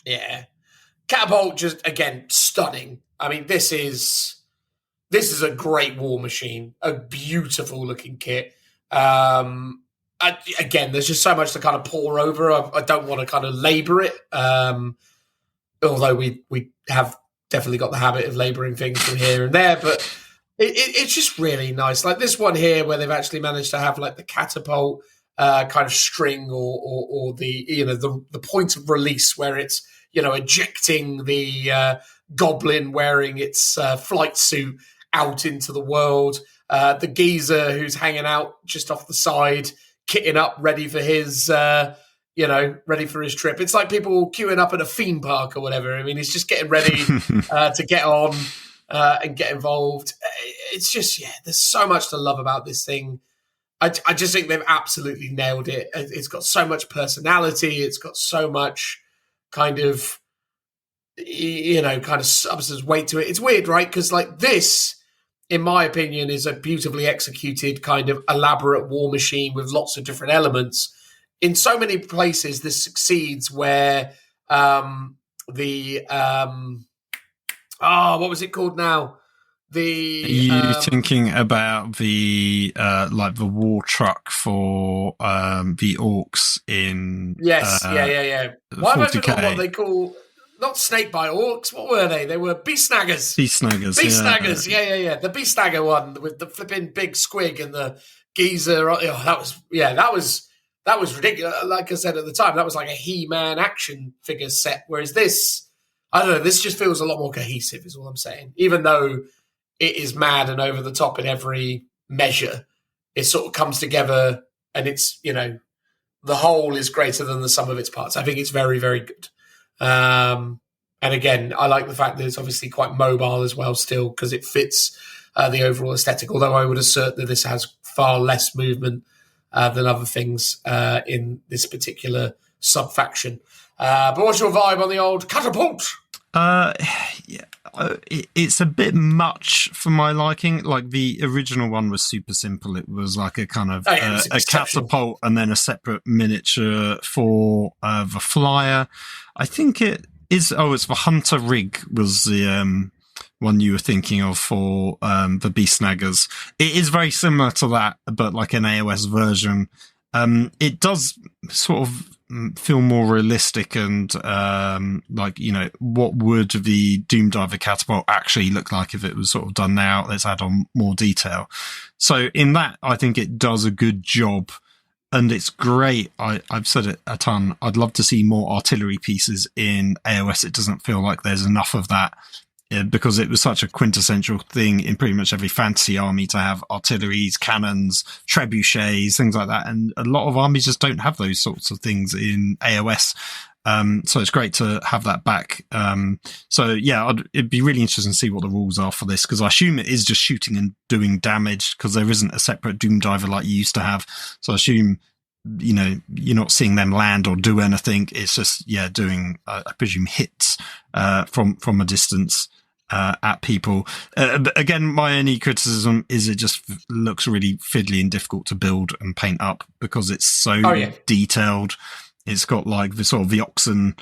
A: Yeah. Catapult, just, again, stunning. I mean, this is a great war machine. A beautiful looking kit. Again, there's just so much to kind of pour over. I don't want to kind of labour it. Although we have definitely got the habit of labouring things from here and there, but it's just really nice. Like this one here, where they've actually managed to have the catapult kind of string, or the point of release where it's ejecting the goblin wearing its flight suit out into the world. The geezer who's hanging out just off the side, kitting up, ready for his trip. It's like people queuing up at a theme park or whatever. I mean, he's just getting ready to get on and get involved. It's just, there's so much to love about this thing. I just think they've absolutely nailed it. It's got so much personality. It's got so much kind of substance weight to it. It's weird, right? Because this, in my opinion, is a beautifully executed kind of elaborate war machine with lots of different elements. In so many places, this succeeds where what was it called now?
B: Are you thinking about the the war truck for the orcs in?
A: Yes, yeah. Why have I forgotten what they call? Not snakebite orcs. What were they? They were beast snaggers.
B: Beast snaggers.
A: Yeah. The beast snagger one with the flipping big squig and the geezer. That was ridiculous. Like I said at the time, that was like a He-Man action figure set. Whereas this, I don't know, this just feels a lot more cohesive, is all I'm saying. Even though it is mad and over the top in every measure, it sort of comes together, and it's, the whole is greater than the sum of its parts. I think it's very, very good. And again, I like the fact that it's obviously quite mobile as well still, because it fits the overall aesthetic, although I would assert that this has far less movement than other things in this particular sub-faction. But what's your vibe on the old catapult?
B: It's a bit much for my liking. Like the original one was super simple. It was like a kind of a catapult and then a separate miniature for the flyer. I think it is. It's the Hunter Rig was the one you were thinking of for the Beast Snaggers. It is very similar to that, but like an AOS version. It does sort of feel more realistic and what would the Doomdiver catapult actually look like if it was sort of done now? Let's add on more detail. So in that, I think it does a good job. And it's great. I've said it a ton. I'd love to see more artillery pieces in AOS. It doesn't feel like there's enough of that. Because it was such a quintessential thing in pretty much every fantasy army to have artilleries, cannons, trebuchets, things like that. And a lot of armies just don't have those sorts of things in AOS. So it's great to have that back. So yeah, it'd be really interesting to see what the rules are for this, because I assume it is just shooting and doing damage, because there isn't a separate Doom Diver like you used to have. So I assume, you're not seeing them land or do anything. It's just, doing, I presume, hits from a distance at people. Again, my only criticism is it just looks really fiddly and difficult to build and paint up, because it's so detailed. It's got like the sort of the oxen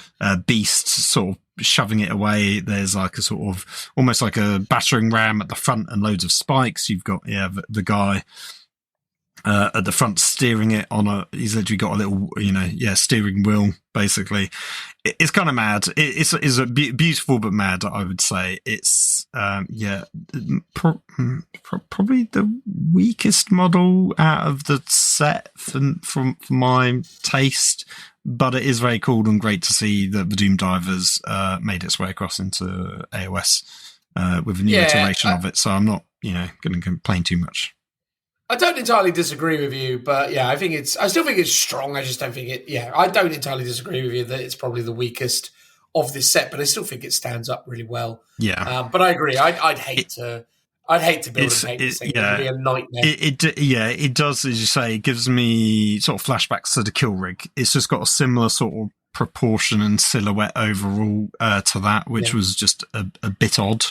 B: beast sort of shoving it away. There's like a sort of almost like a battering ram at the front and loads of spikes. You've got the guy at the front steering it he's literally got a little steering wheel basically. It's kind of mad. It's a beautiful but mad, I would say. It's probably the weakest model out of the set from my taste, but it is very cool and great to see that the Doom Divers made its way across into AOS with a new iteration of it. So I'm not going to complain too much.
A: I don't entirely disagree with you, but I still think it's strong. I just don't think I don't entirely disagree with you that it's probably the weakest of this set, but I still think it stands up really well.
B: Yeah.
A: But I agree. I'd hate to build and paint this thing. It would be a nightmare.
B: It does, as you say, it gives me sort of flashbacks to the kill rig. It's just got a similar sort of proportion and silhouette overall to that, which was just a bit odd.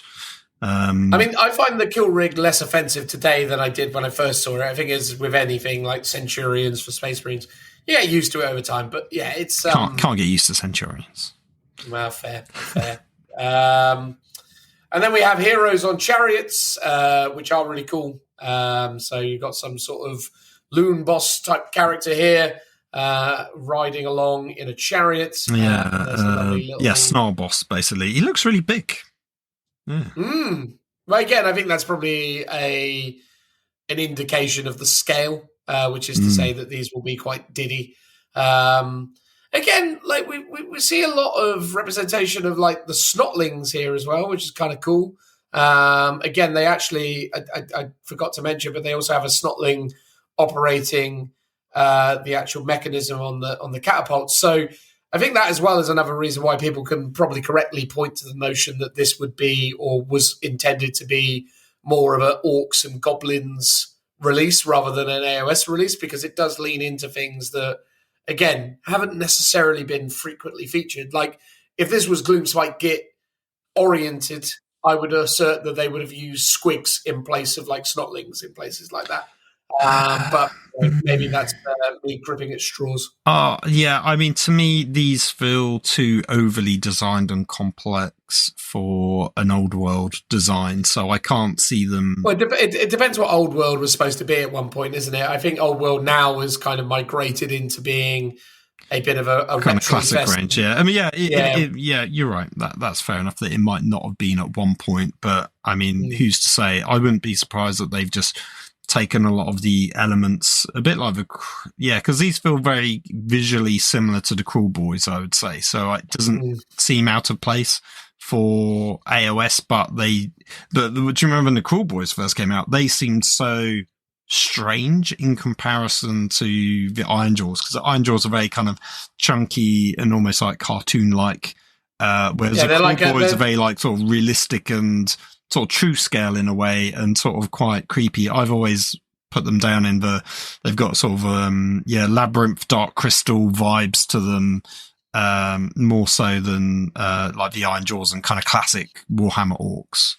A: I find the kill rig less offensive today than I did when I first saw it. I think as with anything like Centurions for Space Marines, you get used to it over time. But it's
B: can't get used to Centurions.
A: Well, fair. And then we have heroes on chariots, which are really cool. So you've got some sort of loon boss type character here riding along in a chariot.
B: Snarl boss basically. He looks really big. Yeah.
A: Well, again, I think that's probably an indication of the scale, which is to say that these will be quite diddy. Again, like we see a lot of representation of like the snotlings here as well, which is kind of cool. Again, they actually, I forgot to mention, but they also have a snotling operating the actual mechanism on the catapult. So I think that as well is another reason why people can probably correctly point to the notion that this would be or was intended to be more of an orcs and goblins release rather than an AOS release, because it does lean into things that, again, haven't necessarily been frequently featured. Like if this was Gloomspite Gitz oriented, I would assert that they would have used squigs in place of like snotlings in places like that. But maybe that's me gripping at straws.
B: To me, these feel too overly designed and complex for an old world design, so I can't see them.
A: Well, it depends what old world was supposed to be at one point, isn't it? I think old world now has kind of migrated into being a bit of a
B: kind of classic range. Yeah, you're right. That's fair enough that it might not have been at one point, but I mean, who's to say? I wouldn't be surprised that they've just taken a lot of the elements a bit like because these feel very visually similar to the Crawl Boys, I would say, so it doesn't seem out of place for AOS. But do you remember when the Crawl Boys first came out, they seemed so strange in comparison to the Iron Jaws, because the Iron Jaws are very kind of chunky and almost like cartoon like, whereas the Crawl Boys are very like sort of realistic and sort of true scale in a way, and sort of quite creepy. I've always put them down in they've got sort of Labyrinth, Dark Crystal vibes to them, more so than like the Iron Jaws and kind of classic Warhammer orcs.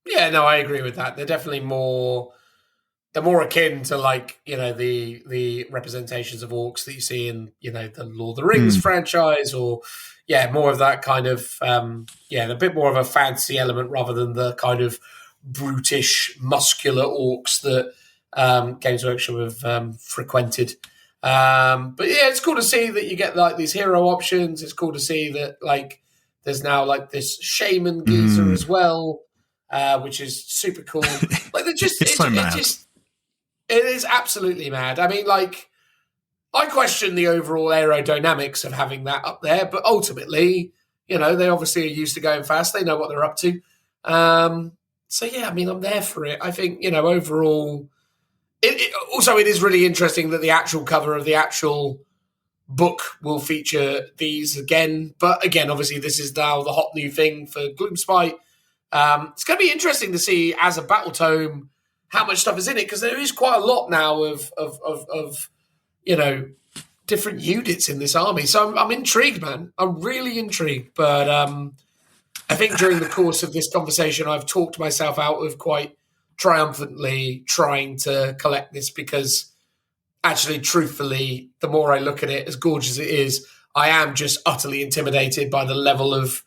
A: Yeah, no, I agree with that. They're definitely they're more akin to like, the representations of orcs that you see in, the Lord of the Rings franchise, or more of that kind of, a bit more of a fantasy element rather than the kind of brutish, muscular orcs that Games Workshop have frequented. But it's cool to see that you get like these hero options. It's cool to see that like there's now like this shaman geezer as well, which is super cool. Like they're just,
B: it's so mad.
A: It is absolutely mad. I mean, like, I question the overall aerodynamics of having that up there, but ultimately, they obviously are used to going fast. They know what they're up to. I'm there for it. I think, overall, it is really interesting that the actual cover of the actual book will feature these again. But again, obviously, this is now the hot new thing for Gloomspite. It's going to be interesting to see as a battle tome how much stuff is in it, because there is quite a lot now of different units in this army. So I'm intrigued, man. I'm really intrigued. But I think during the course of this conversation, I've talked myself out of quite triumphantly trying to collect this, because actually, truthfully, the more I look at it, as gorgeous as it is, I am just utterly intimidated by the level of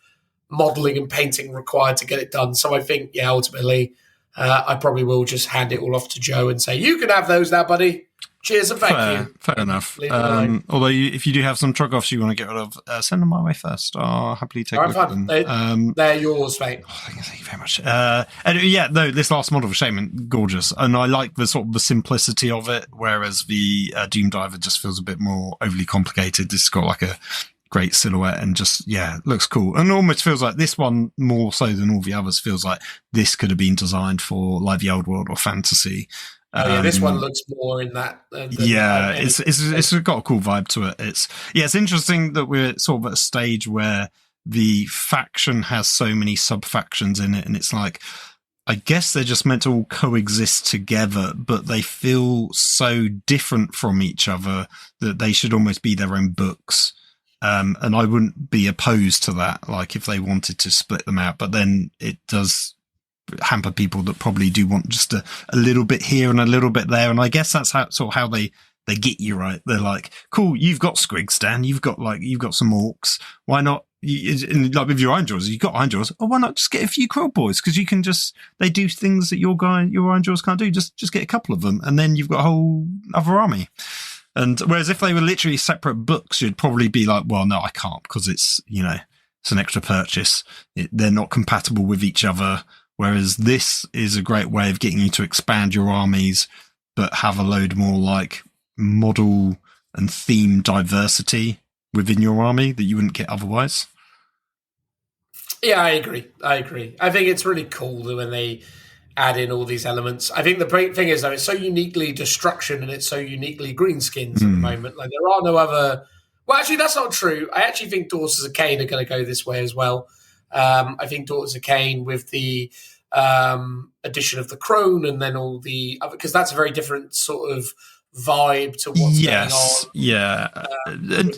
A: modelling and painting required to get it done. So I think, yeah, ultimately, I probably will just hand it all off to Joe and say, you can have those now, buddy. Cheers and thank you.
B: Fair enough. Although if you do have some truck-offs you want to get rid of, send them my way first. I'll happily take a look at them.
A: They're yours, mate.
B: Oh, thank you very much. This last model for Shaman, gorgeous. And I like the sort of the simplicity of it, whereas the Doom Diver just feels a bit more overly complicated. This has got like a great silhouette and just, looks cool. And almost feels like this one, more so than all the others, feels like this could have been designed for like the old world or fantasy.
A: This one looks more in that.
B: It's got a cool vibe to it. It's interesting that we're sort of at a stage where the faction has so many sub-factions in it, and it's like, I guess they're just meant to all coexist together, but they feel so different from each other that they should almost be their own books. And I wouldn't be opposed to that, like if they wanted to split them out, but then it does hamper people that probably do want just a little bit here and a little bit there. And I guess that's how they get you, right? They're like, cool, you've got Squigs, Dan, you've got some orcs. Why not? Like with your Ironjaws, you've got Ironjaws. Oh, why not just get a few Krill boys? Because you can they do things that your Ironjaws can't do. Just get a couple of them, and then you've got a whole other army. And whereas if they were literally separate books, you'd probably be like, well, no, I can't, because it's an extra purchase. They're not compatible with each other. Whereas this is a great way of getting you to expand your armies, but have a load more like model and theme diversity within your army that you wouldn't get otherwise.
A: Yeah, I agree. I think it's really cool that when they add in all these elements. I think the great thing is, though, it's so uniquely destruction and it's so uniquely greenskins at the moment. Like, there are no other... Well, actually, that's not true. I actually think Daughters of Cain are going to go this way as well. I think Daughters of Cain with the addition of the Crone and then all the other, because that's a very different sort of vibe to what's going on.
B: Yeah. And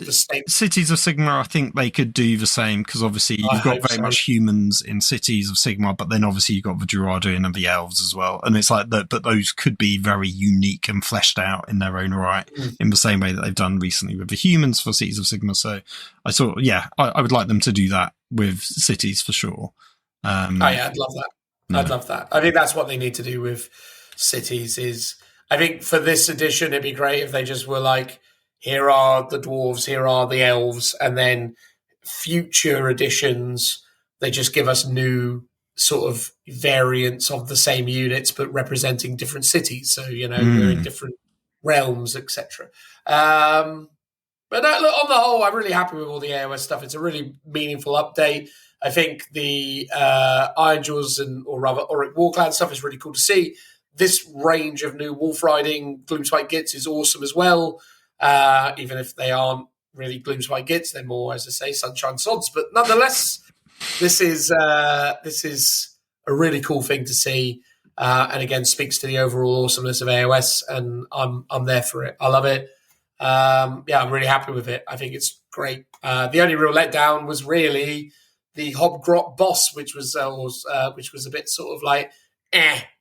B: Cities of Sigmar, I think they could do the same, because obviously you've got very much humans in Cities of Sigmar, but then obviously you've got the Durardian and the elves as well. And it's like that, but those could be very unique and fleshed out in their own right, in the same way that they've done recently with the humans for Cities of Sigmar. So I would like them to do that with Cities for sure.
A: I'd love that. I'd love that. I think that's what they need to do with Cities is... I think for this edition, it'd be great if they just were like, here are the dwarves, here are the elves, and then future editions, they just give us new sort of variants of the same units, but representing different cities. So, we're in different realms, etc. But look, on the whole, I'm really happy with all the AOS stuff. It's a really meaningful update. I think the Ironjaws or rather Orruk Warclans stuff is really cool to see. This range of new wolf riding Gloomspite Gitz is awesome as well. Even if they aren't really Gloomspite Gitz, they're more, as I say, Sunshine Sods. But nonetheless, this is a really cool thing to see, and again speaks to the overall awesomeness of AOS. And I'm there for it. I love it. I'm really happy with it. I think it's great. The only real letdown was really the Hobgrot boss, which was a bit sort of like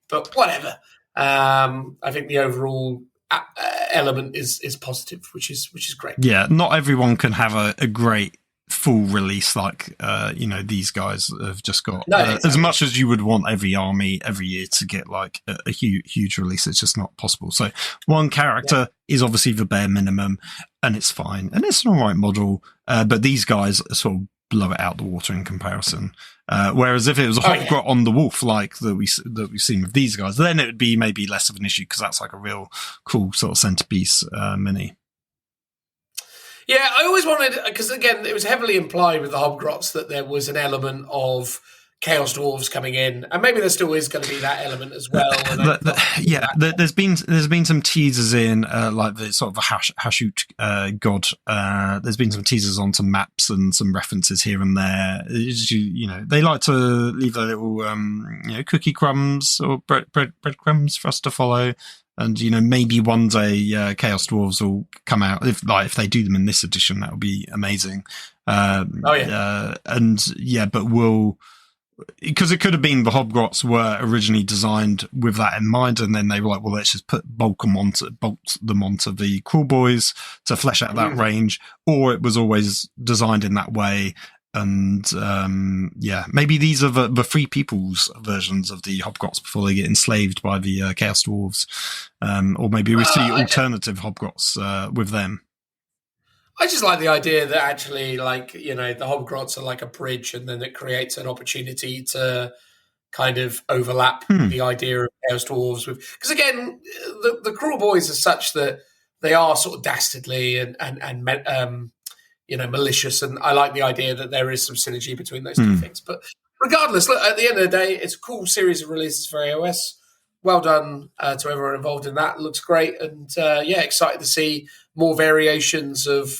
A: but whatever. I think the overall element is positive, which is great.
B: Yeah, not everyone can have a great full release like these guys have just got. Exactly. As much as you would want every army every year to get like a huge release, it's just not possible. So one character is obviously the bare minimum, and it's fine, and it's an all right model. But these guys are sort of blow it out the water in comparison. Whereas if it was a Hobgrot on the wolf like that we've seen with these guys, then it would be maybe less of an issue, because that's like a real cool sort of centerpiece mini.
A: Yeah, I always wanted, because again, it was heavily implied with the Hobgrots that there was an element of Chaos Dwarves coming in, and maybe there still is going to be that element as well.
B: There's been some teasers in like the sort of a Hashut god. There's been some teasers on some maps and some references here and there. They like to leave their little cookie crumbs or breadcrumbs for us to follow. And maybe one day Chaos Dwarves will come out. If they do them in this edition, that would be amazing. But because it could have been the Hobgrots were originally designed with that in mind, and then they were like, well, let's just bolt them onto the Crawlboys to flesh out that range, or it was always designed in that way. And maybe these are the Free People's versions of the Hobgrots before they get enslaved by the Chaos Dwarves, or maybe we see alternative Hobgrots with them.
A: I just like the idea that actually, the Hobgrots are like a bridge, and then it creates an opportunity to kind of overlap the idea of Chaos Dwarves with. Because again, the Crawlboys are such that they are sort of dastardly and malicious, and I like the idea that there is some synergy between those two things. But regardless, look, at the end of the day, it's a cool series of releases for AOS. Well done to everyone involved in that. It looks great, and excited to see more variations of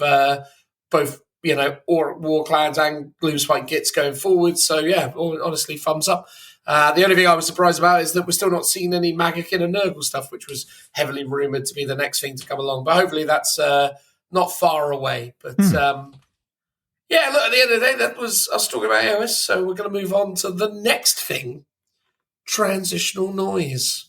A: both, Orruk Warclans and Gloomspite Gitz going forward. So honestly, thumbs up. The only thing I was surprised about is that we're still not seeing any Magakin and Nurgle stuff, which was heavily rumoured to be the next thing to come along. But hopefully that's not far away. But look, at the end of the day, that was us talking about AOS. So we're going to move on to the next thing. Transitional noise.